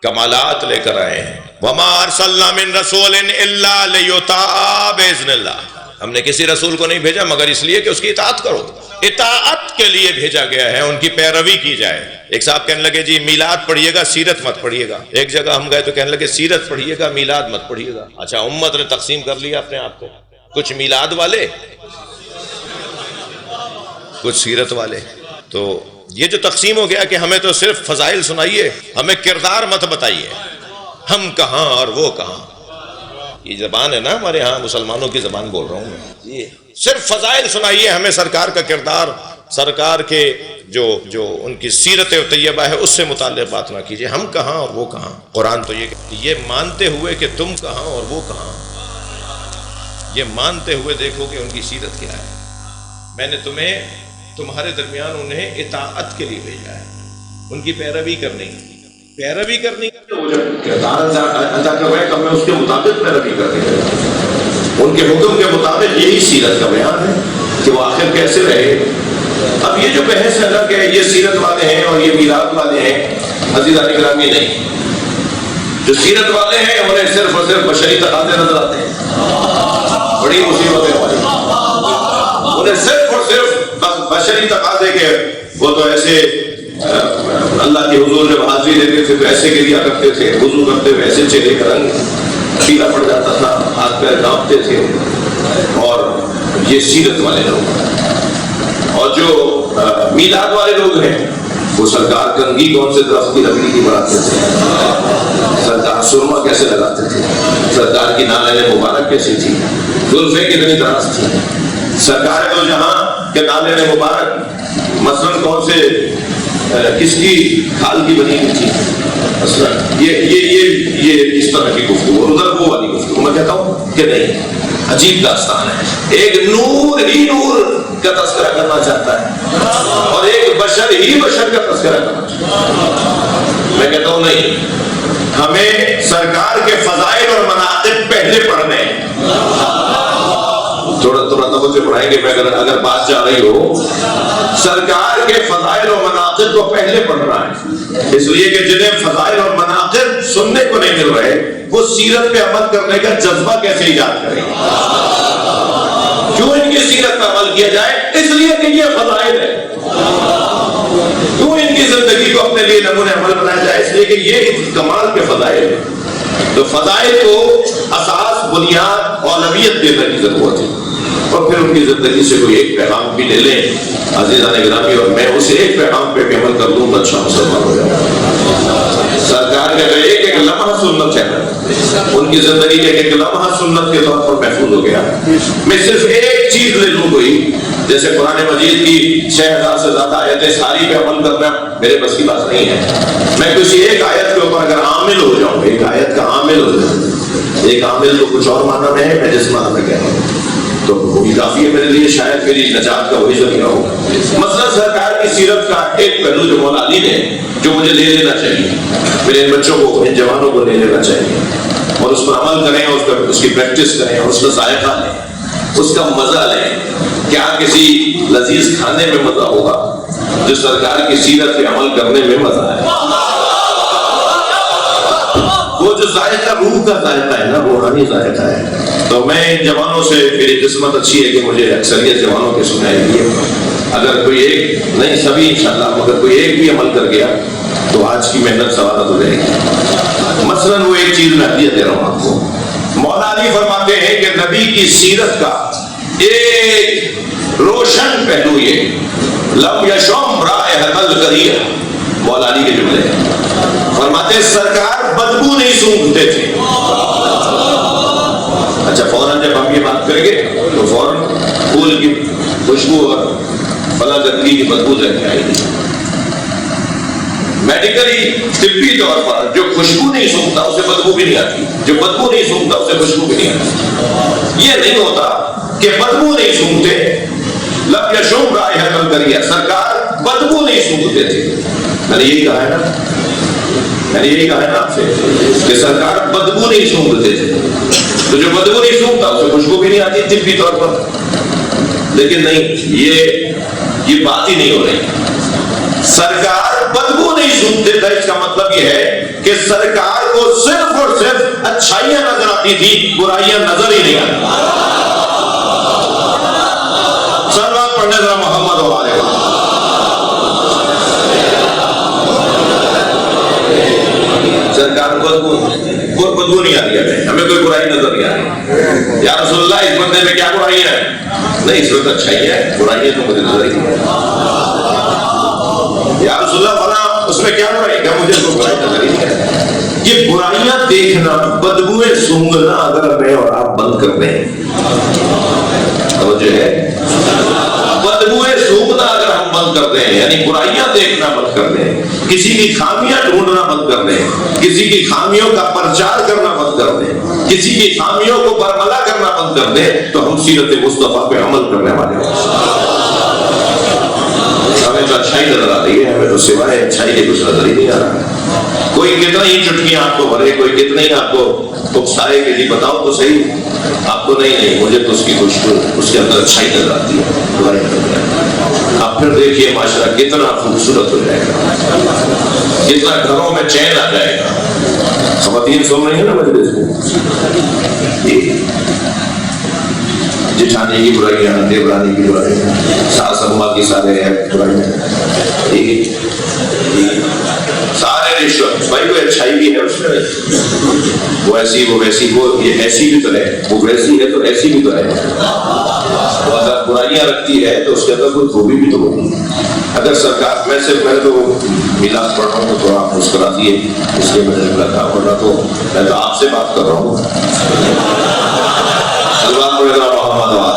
کمالات لے کر آئے ہیں. وما ارسلنا من رسول الا لیطاع باذن اللہ. ہم نے کسی رسول کو نہیں بھیجا مگر اس لیے کہ اس کی اطاعت کرو. اطاعت کے لیے بھیجا گیا ہے، ان کی پیروی کی جائے. ایک صاحب کہنے لگے جی میلاد پڑھیے گا، سیرت مت پڑھیے گا. ایک جگہ ہم گئے تو کہنے لگے سیرت پڑھیے گا، میلاد مت پڑھیے گا. اچھا، امت نے تقسیم کر لیا اپنے آپ کو، کچھ میلاد والے، کچھ سیرت والے. تو یہ جو تقسیم ہو گیا کہ ہمیں تو صرف فضائل سنائیے، ہمیں کردار مت بتائیے. ہم کہاں اور وہ کہاں. یہ زبان ہے نا ہمارے ہاں، مسلمانوں کی زبان بول رہا ہوں میں. یہ صرف فضائل سنائیے، ہمیں سرکار کا کردار، سرکار کے جو ان کی سیرت طیبہ ہے اس سے متعلق بات نہ کیجیے. ہم کہاں اور وہ کہاں. قرآن تو یہ مانتے ہوئے کہ تم کہاں اور وہ کہاں، یہ مانتے ہوئے دیکھو کہ ان کی سیرت کیا ہے. میں نے تمہارے درمیان انہیں اطاعت کے لیے بھیجا ہے، ان کی پیروی کرنی تو کردار ادا کر رہے ہیں، میں اس کے مطابق پیروی کرتے ہیں. ان کے حکم کے مطابق یہی سیرت کا بیان ہے کہ وہ آخر کیسے رہے. اب یہ جو بحث ہے نا کہ یہ سیرت والے ہیں اور یہ میلاد والے ہیں، عزیزان گرامی نہیں. جو سیرت والے ہیں انہیں صرف اور صرف بشری تقاضے نظر آتے ہیں. بڑی مصیبت ہے ہماری. انہیں صرف اور صرف بشری تقاضے کے، وہ تو ایسے اللہ کے حضور جب حاضری دیتے تھے تو ایسے گریا کرتے تھے، وضو کرتے ہوئے ایسے چہرے کا رنگ پیلا پڑ جاتا تھا، ہاتھ پیر کانپتے تھے. اور یہ سیرت والے لوگ. اور جو میلاد والے لوگ ہیں وہ سرکار کنگھی کون سے درخت کی لکڑی کی بناتے تھے، سرکار سرما کیسے لگاتے تھے، سرکار کی نالین مبارک کیسی تھی، زلفیں کتنی دراز تھی، سرکار دو جہاں کے نالین مبارک مثلاً کون سے کس کی کھال کی بنی ہوئی تھی. یہ اس طرح کی گفتگو اور ادھر وہ والی گفتگو. میں کہتا ہوں کہ نہیں، عجیب داستان ہے. ایک نور ہی نور کا تذکرہ کرنا چاہتا ہے اور ایک بشر ہی بشر کا تذکرہ کرنا چاہتا ہے. میں کہتا ہوں نہیں، ہمیں سرکار کے فضائل اور مناقب پہلے پڑھنے ہیں. تھوڑا توجہ پڑھائیں گے. میں اگر بات جا رہی ہو، سرکار کے فضائل اور مناقب کو پہلے پڑھنا ہے، اس لیے کہ جنہیں فضائل اور مناقب سننے کو نہیں مل رہے وہ سیرت پہ عمل کرنے کا جذبہ کیسے ایجاد کریں گے. کیوں ان کی سیرت پہ عمل کیا جائے؟ اس لیے کہ یہ فضائل ہے. کیوں ان کی زندگی کو اپنے لیے نمونے عمل بنایا جائے؟ اس لیے کہ یہ کمال کے فضائل ہے. تو فضائل کو اساس، بنیاد، اولویت دینے کی ضرورت ہے. اور پھر ان کی زندگی سے کوئی ایک پیغام بھی لے لیں عزیزان گرامی، اور میں اس ایک پیغام پہ بھی عمل کر دوں تو اچھا مسلمان ہو جاؤں. سرکار کا جو ایک ایک لمحہ سنت ہے، ان کی زندگی کا ایک ایک لمحہ سنت کے طور پر محفوظ ہو گیا. میں صرف ایک چیز لے لوں کوئی، جیسے قرآن مجید کی 6000 سے زیادہ آیتیں ساری پہ عمل کرنا میرے بس کی بات نہیں ہے. میں کسی ایک آیت کے اوپر اگر عامل ہو جاؤں، ایک آیت کا عامل ہو جاؤں، ایک عامل تو کچھ اور معنی میں ہے، میں جس معنی میں کہہ رہا ہوں تو وہی کافی ہے میرے لیے، شاید میری نجات کا وہی ذریعہ ہو. مثلا سرکار کی سیرت کا ایک پہلو جو مولا علی نے، جو مجھے لے لینا چاہیے، میرے ان بچوں کو، ان جوانوں کو لے لینا چاہیے اور اس پر عمل کریں، اس کی پریکٹس کریں اور اس کا ذائقہ لیں، اس کا مزہ لیں. کیا کسی لذیذ کھانے میں مزہ ہوگا جو سرکار کی سیرت پہ عمل کرنے میں مزہ ہے؟ وہ جو ذائقہ روح کا ذائقہ ہے نا، روحانی ذائقہ ہے. تو میں ان جوانوں سے، میری قسمت اچھی ہے کہ مجھے اکثریت جوانوں کے سنائی دی ہے. اگر کوئی ایک نہیں، سبھی انشاءاللہ، مگر کوئی ایک بھی عمل کر گیا تو آج کی محنت ثوابت ہو جائے گی. مثلا وہ ایک چیز میں ہدیہ دے رہا ہوں آپ کو. مولا علی فرماتے ہیں کہ نبی کی سیرت کا ایک روشن پہلو یہ لم یشم رائحۃ الکریہ. مولا علی کے جملے فرماتے ہیں سرکار بدبو نہیں سونگھتے تھے. اچھا، فوراً جب ہم یہ بات کریں گے تو فوراً پھول کی خوشبو اور فلاں گندگی کی بدبو ذہن آئے گی. میڈیکلی، طبی طور پر جو خوشبو نہیں سونگتا اسے بدبو بھی نہیں آتی، جو بدبو نہیں سونگتا اسے خوشبو بھی نہیں آتی. یہ نہیں ہوتا کہ بدبو نہیں سونگتے. لم یشم رائحۃ الکریہ، سرکار بدبو نہیں سونگتے تھے. میں نے یہی کہا ہے نا آپ سے کہ سرکار بدبو نہیں سونگتے تھے. تو جو بدبو نہیں سونگتا اسے خوشبو بھی نہیں آتی طبی طور پر. لیکن نہیں، یہ بات ہی نہیں ہو رہی. سرکار بدبو نہیں سونگتے تھے، اس کا مطلب یہ ہے کہ سرکار کو صرف اور صرف اچھائیاں نظر آتی تھی، برائیاں نظر ہی نہیں آتی. صلوات پڑھنے ذرا محمد و آلہ محمد. سرکار کو بدبو نہیں آ رہی ہے، ہمیں کوئی برائی نظر نہیں آ رہی. یا رسول اللہ اس بندے میں کیا برائی ہے؟ نہیں، اس وقت اچھائی ہے، برائی ہے تو مجھے نظر ہی نہیں. یا رسول اللہ فلاں اس میں کیا برائی ہے؟ مجھے کوئی برائی نظر ہی نہیں ہے. یہ برائیاں دیکھنا، بدبوئیں سونگھنا اگر میں اور آپ بند کر دیں، توجہ ہے، بدبوئیں سونگھنا اگر ہم بند کر دیں، یعنی برائیاں دیکھنا بند کر دیں، کسی کی خامیاں ڈھونڈنا بند کر دیں، کسی کی خامیوں کا پرچار کرنا بند کر دیں، کسی کی خامیوں کو برملا کرنا بند کر دیں، تو ہم سیرت مصطفیٰ پہ عمل کرنے والے ہیں. ہمیں تو اچھائی نظر آ رہی ہے، ہمیں تو سوائے اچھائی کے کچھ نظر ہی نہیں آ رہا. کوئی کتنا ہی چٹکیاں آپ کو بھرے، کوئی کتنا ہی آپ کو اکسائے کہ جی بتاؤ تو صحیح، آپ کو نہیں مجھے تو اس کی خوشبو، اس کے اندر اچھائی نظر آتی ہے۔ آپ پھر دیکھیے معاشرہ کتنا خوبصورت ہو جائے گا، کتنا گھروں میں چین آ جائے گا۔ خواتین سن رہی ہیں نا مجلس میں، جٹھانی کی برائیاں، دیورانی کی برائیاں، ساس اماں کی سارے برائیاں، سارے رشتہ بھائی کوئی اچھائی بھی ہے اس میں، وہ ایسی وہ ویسی، وہ یہ ایسی بھی تو ہے، وہ ویسی ہے تو ایسی بھی تو ہے، اگر برائیاں رکھتی ہے تو اس کے اندر کوئی خوبی بھی تو ہوگی۔ اگر سرکار میں تو میلاد پڑھ رہا ہوں تو آپ مسکرا دیے اس لیے میں نے رکھا، ورنہ تو میں تو آپ سے بات کر رہا ہوں۔ سلمان کو ادھر محمد آباد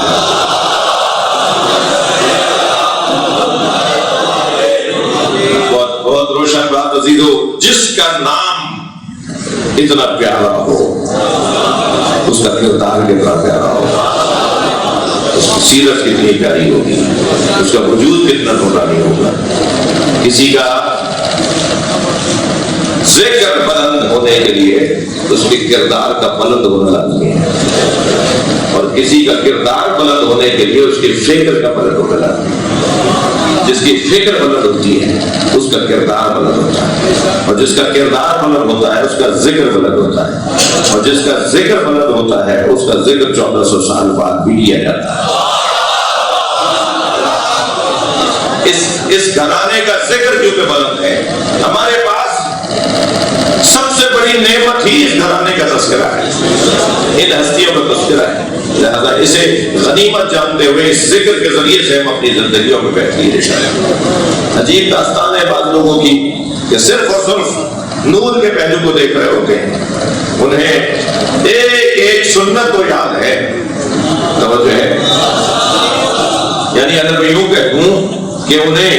بہت روشن بات عزیز ہو، جس کا نام اتنا پیارا ہو اس کا کردار کتنا پیارا ہو، اس کی سیرت کتنی پیاری ہوگی، اس کا وجود کتنا نورانی ہوگا۔ کسی کا ذکر بلند ہونے کے لیے اس کے کردار کا بلند ہونا لازمی ہے، اور کسی کا کردار بلند ہونے کے لیے اس کی فکر کا بلند ہونا لازمی ہے۔ جس کی فکر بلند ہوتی ہے اس کا کردار بلند ہوتا ہے، اور جس کا کردار بلند ہوتا ہے اس کا ذکر بلند ہوتا ہے، اور جس کا ذکر بلند ہوتا ہے اس کا ذکر 1400 سال بعد بھی کیا جاتا ہے۔ اس گھرانے کا ذکر کیونکہ بلند ہے، ہمارے پاس سب سے بڑی نعمت ہی اس گھرانے کا تذکرہ ہے، ان ہستیوں کا تذکرہ ہے، لہذا اسے غنیمت جانتے ہوئے اس ذکر کے ذریعے سے ہم اپنی زندگیوں میں بیٹھیے رہے۔ عجیب داستان ہے بعض لوگوں کی کہ صرف اور صرف نور کے پہلو کو دیکھ رہے ہوتے ہیں، انہیں ایک ایک سنت کو یاد ہے، توجہ ہے، یعنی اگر میں یوں کہوں کہ انہیں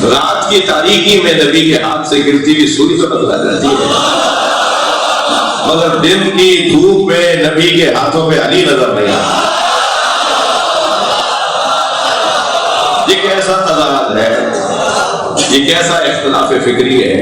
رات کی تاریکی میں نبی کے ہاتھ سے گرتی ہوئی سوئی تو نظر آ جاتی ہے، مگر دن کی دھوپ میں نبی کے ہاتھوں پہ علی نظر نہیں آتا۔ یہ کیسا تضاد ہے، یہ کیسا اختلاف فکری ہے۔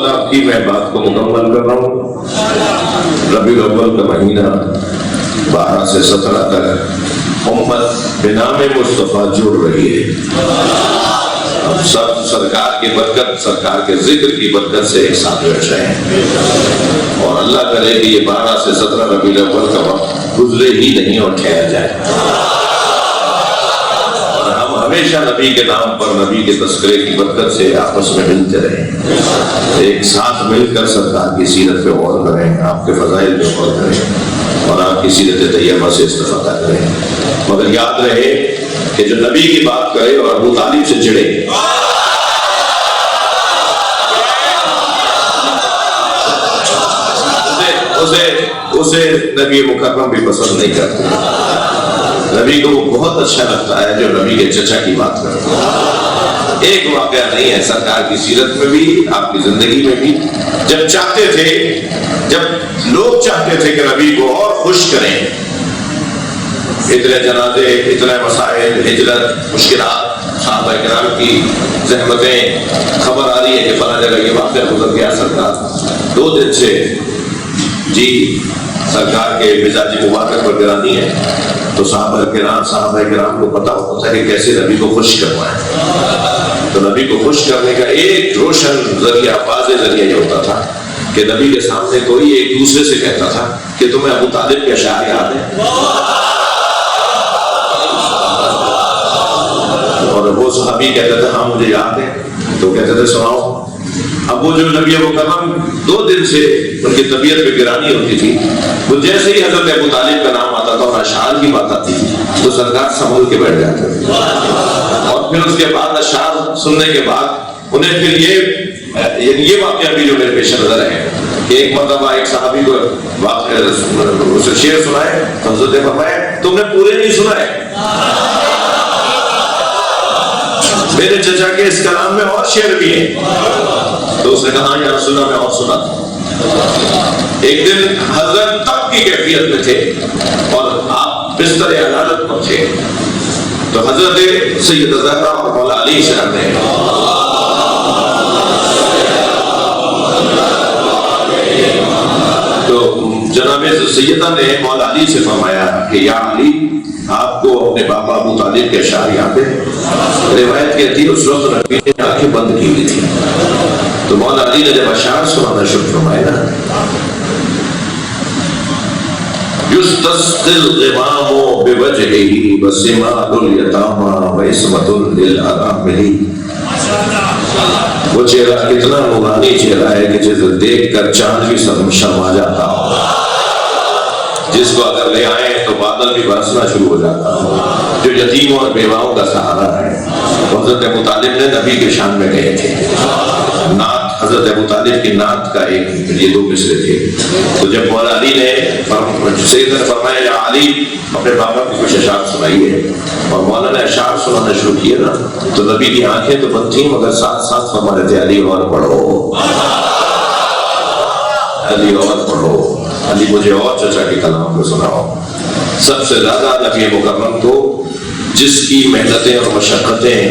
آپ کی میں بات کو مکمل کر رہا ہوں۔ ربیع الاول کا مہینہ 12 سے 17 تک امت بنام مصطفیٰ جڑ رہی ہے، ہم سب سرکار کی برکت، سرکار کے ذکر کی برکت سے ایک ساتھ بیٹھ رہے ہیں، اور اللہ کرے کہ یہ 12 سے 17 ربیع الاول کا وقت گزرے ہی نہیں اور ٹھہر جائے، ہمیشہ نبی کے نام پر، نبی کے تذکرے کی برکت سے آپس میں ملتے رہیں، ایک ساتھ مل کر سرکار کی سیرت پہ غور کریں، آپ کے فضائل پہ غور کریں، اور آپ کی سیرت طیبہ سے استفادہ کریں، مگر یاد رہے کہ جو نبی کی بات کرے اور ابو طالب سے چڑھے، اسے نبی مکرم بھی پسند نہیں کرتے۔ نبی کو وہ بہت اچھا لگتا ہے جو نبی کے چچا کی بات کرتا ہے۔ ایک واقعہ نہیں ہے سرکار کی سیرت میں بھی، آپ کی زندگی میں بھی، جب چاہتے تھے، جب لوگ چاہتے تھے کہ نبی کو اور خوش کریں، اتنے جنازے، اتنے مسائل، ہجرت، مشکلات، صحابہ کرام کی زحمتیں، خبر آ رہی ہے کہ فلاں جگہ یہ واقعہ گزر گیا، سرکار 2 دن سے جی سرکار کے مزاج مبارک پر گرانی ہے، تو صحابہ کرام کو پتا ہوتا تھا کہ کیسے نبی کو خوش کروایں، تو نبی کو خوش کرنے کا ایک روشن ذریعہ، واضح ذریعہ یہ ہوتا تھا کہ نبی کے سامنے کوئی ایک دوسرے سے کہتا تھا کہ تمہیں ابو طالب کے اشعار یاد ہیں، اور وہ صحابی کہتا تھا ہاں مجھے یاد ہے، تو کہتے تھے سناؤ۔ اب وہ جو نبی مکرم 2 دن سے ان کی طبیعت پہ گرانی ہوتی تھی، وہ جیسے ہی حضرت ابو طالب کا نام آتا تھا اور اشعار کی بات آتی تھی تو سرکار سنبھل کے بیٹھ جاتے تھے، اور پھر اس کے بعد اشعار سننے کے بعد انہیں پھر یہ واقعہ بھی جو میرے پیش نظر ہے ایک مرتبہ ایک صحابی کو اسے شعر سنائے تو حضرت نے فرمایا تم نے پورے نہیں سنائے، میرے چچا کے اس کلام میں اور شعر بھی ہیں۔ تو اس نے کہا یا رسول اللہ میں اور سنا۔ ایک دن حضرت تب کی کیفیت میں تھے اور آپ بستر عدالت پر تھے، تو حضرت سید زہرا اور مولا علی شان نے تو جناب سیدہ نے مولا علی سے فرمایا کہ یا علی آپ کو اپنے بابا ابو طالب کے اشعار یاد ہے؟ روایت کہتی ہے اس وقت نبی نے آنکھیں بند کی ہوئی تھی، تو مولا علی نے جب اشعار سنانا شروع فرمایا نا، یستسقی الغمام بوجهه وسماد الیتامى وعصمۃ للارامل۔ وہ چہرہ کتنا نورانی چہرہ ہے کہ جسے دیکھ کر چاند بھی شرما جاتا ہو، جس کو اگر لے آئیں تو بادل بھی برسنا شروع ہو جاتا ہو، جو یتیموں اور بیواؤں کا سہارا ہے۔ حضرت ابو طالب نے نبی کے شان میں کہے تھے، نعت حضرت ابو طالب کی نعت کا ایک یہ دو مصرے تھے۔ تو جب مولا علی نے سیدنا نے فرمایا یا علی اپنے بابا کی کچھ اشعار سنائیے، اور مولا نے اشعار سنانا شروع کیے نا، تو نبی کی آنکھیں تو بند تھیں مگر ساتھ ساتھ فرما رہے تھے علی اور پڑھو، علی اور پڑھو، علی مجھے اور چچا کے کلام کو سناؤ۔ سب سے زیادہ نبی مکرم کو جس کی محنتیں اور مشقتیں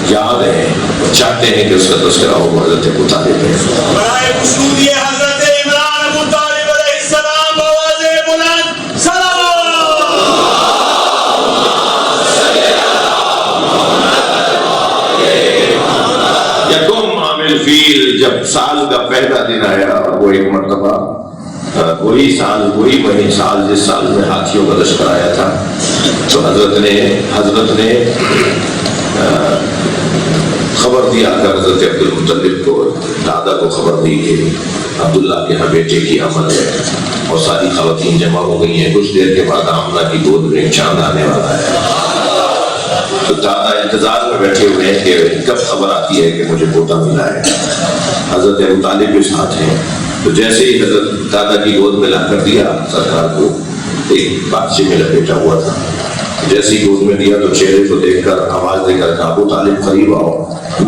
یاد ہیں، چاہتے ہیں کہ اس کا تذکرہ ہو، حضرت ابو طالب ہے۔ برائے خصوصی حضرت عمران ابو طالب علیہ السلام آواز بلند سلام۔ یکم عامل فیل، جب سال کا پہلا دن آیا، وہ ایک مرتبہ وہی سال وہی سال جس سال میں ہاتھیوں کا لشکر آیا تھا، تو حضرت نے خبر دیا کر حضرت عبد المطلب کو، دادا کو خبر دی کہ عبداللہ کے ہاں بیٹے کی آمد ہے اور ساری خواتین جمع ہو گئی ہیں، کچھ دیر کے بعد آمنہ کی گود میں چاند آنے والا ہے۔ تو دادا انتظار میں بیٹھے ہوئے ہیں کہ کب خبر آتی ہے کہ مجھے پوتا ملا ہے۔ حضرت ابو طالب کے ساتھ ہیں، تو جیسے ہی حضرت دادا کی گود میں لا کر دیا سرکار کو، ایک بادشاہ میں لپیٹا ہوا تھا، جیسے ہی گود میں دیا تو چہرے کو دیکھ کر آواز دے کر کہا ابو طالب قریب آؤ،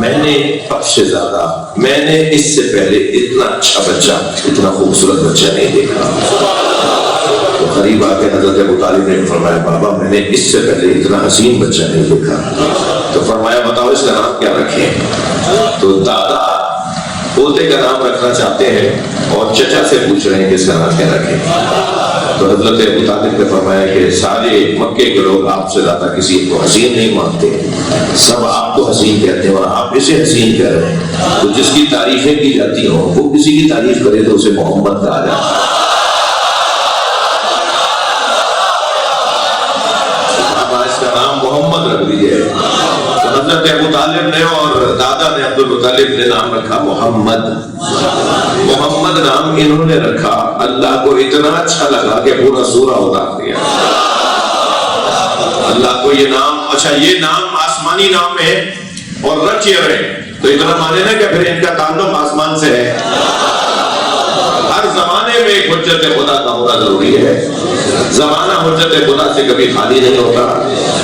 میں نے اب سے زیادہ، میں نے اس سے پہلے اتنا اچھا بچہ، اتنا خوبصورت بچہ نہیں دیکھا۔ تو قریب آ کے حضرت ابو طالب نے فرمایا بابا میں نے اس سے پہلے اتنا حسین بچہ نہیں دیکھا۔ تو فرمایا بتاؤ اس کا نام کیا رکھیں؟ تو دادا پوتے کا نام رکھنا چاہتے ہیں اور چچا سے پوچھ رہے ہیں کہ اس کا نام کیا رکھیں۔ تو حضرت ابو طالب نے فرمایا کہ سارے مکے کے لوگ آپ سے زیادہ کسی کو حسین نہیں مانتے، سب آپ کو حسین کہتے ہیں اور آپ اسے حسین کہہ رہے ہیں۔ تو جس کی تعریفیں کی جاتی ہوں وہ کسی کی تعریف کرے تو اسے محمد کہا جاتا ہے۔ اس کا نام محمد رکھ دیجیے۔ تو حضرت ابو طالب نے اور دادا نے عبد المطلب نے نام رکھا محمد۔ محمد نام انہوں نے رکھا، اللہ کو اتنا اچھا لگا کہ پورا سورہ اتار دیا۔ اللہ کو یہ نام، اچھا یہ نام آسمانی نام ہے اور رکھ یہ رہے تو اتنا مانے نا کہ پھر ان کا تعلق آسمان سے ہے۔ ہر زمانے میں ایک حجت خدا کا ہونا ضروری ہے، زمانہ حجت خدا سے کبھی خالی نہیں ہوتا۔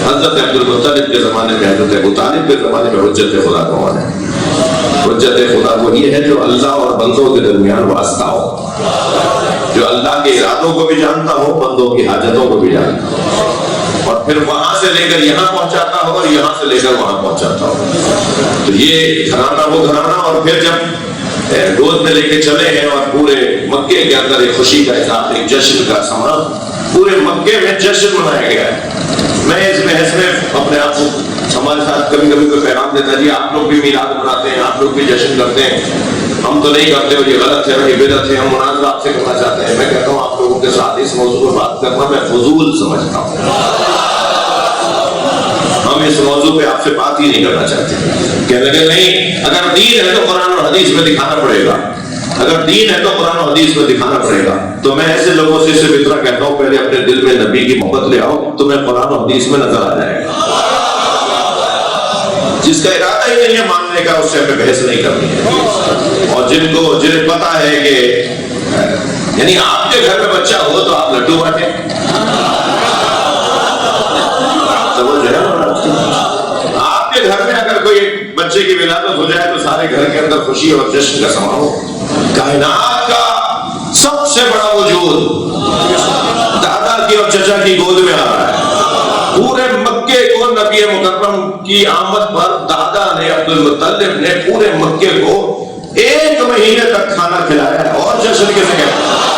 حضرت عبد المطلب کے زمانے میں، حضرت ابو طالب کے زمانے میں حجت خدا کون ہے؟ حجت خدا وہی ہے جو اللہ اور بندوں کے درمیان واسطہ ہو، جو اللہ کے ارادوں کو بھی جانتا ہو، بندوں کی حاجتوں کو بھی جانتا ہو، اور پھر وہاں سے لے کر یہاں پہنچاتا ہو اور یہاں سے لے کر وہاں پہنچاتا ہو۔ تو یہ گھرانہ وہ گھرانہ، اور پھر جب گود میں لے کے چلے ہیں اور پورے مکے کے اندر ایک خوشی کا اظہار، ایک جشن کا سما، پورے مکے میں جشن منایا گیا ہے۔ میں اس بحث میں اپنے آپ کو، ہمارے ساتھ کبھی کبھی کوئی پیغام دیتا ہے جی آپ لوگ بھی میلاد مناتے ہیں، آپ لوگ بھی جشن کرتے ہیں، ہم تو نہیں کرتے اور یہ غلط ہے اور یہ بدعت ہے، ہم مناظرہ آپ سے کرنا چاہتے ہیں۔ میں کہتا ہوں آپ لوگوں کے ساتھ اس موضوع پر بات کرنا میں فضول سمجھتا ہوں، ہم اس موضوع پہ آپ سے بات ہی نہیں کرنا چاہتے۔ کہنے لگے نہیں، اگر دین ہے تو قرآن اور حدیث میں دکھانا پڑے گا، اگر دین ہے تو قرآن و حدیث میں دکھانا پڑے گا۔ تو میں ایسے لوگوں سے صرف اتنا کہتا ہوں پہلے اپنے دل میں نبی کی محبت لے آؤ، تمہیں قرآن و حدیث میں نظر آ جائے گا۔ جس کا ارادہ ہی نہیں ہے ماننے کا اس سے ہمیں بحث نہیں کرنی ہے. اور جنہیں پتا ہے کہ یعنی آپ کے گھر میں بچہ ہو تو آپ لڈو بانٹیں. آپ کے گھر میں اگر کوئی بچے کی ولادت ہو جائے تو سارے گھر کے اندر خوشی اور جشن کا سما ہو. کائنات کا سب سے بڑا وجود دادا کی اور چچا کی گود میں آ رہا ہے. پورے مکے کو نبی مکرم کی آمد پر دادا نے عبد المطلب نے پورے مکے کو 1 مہینے تک کھانا کھلایا ہے. اور جشن کیسے کہتے ہیں؟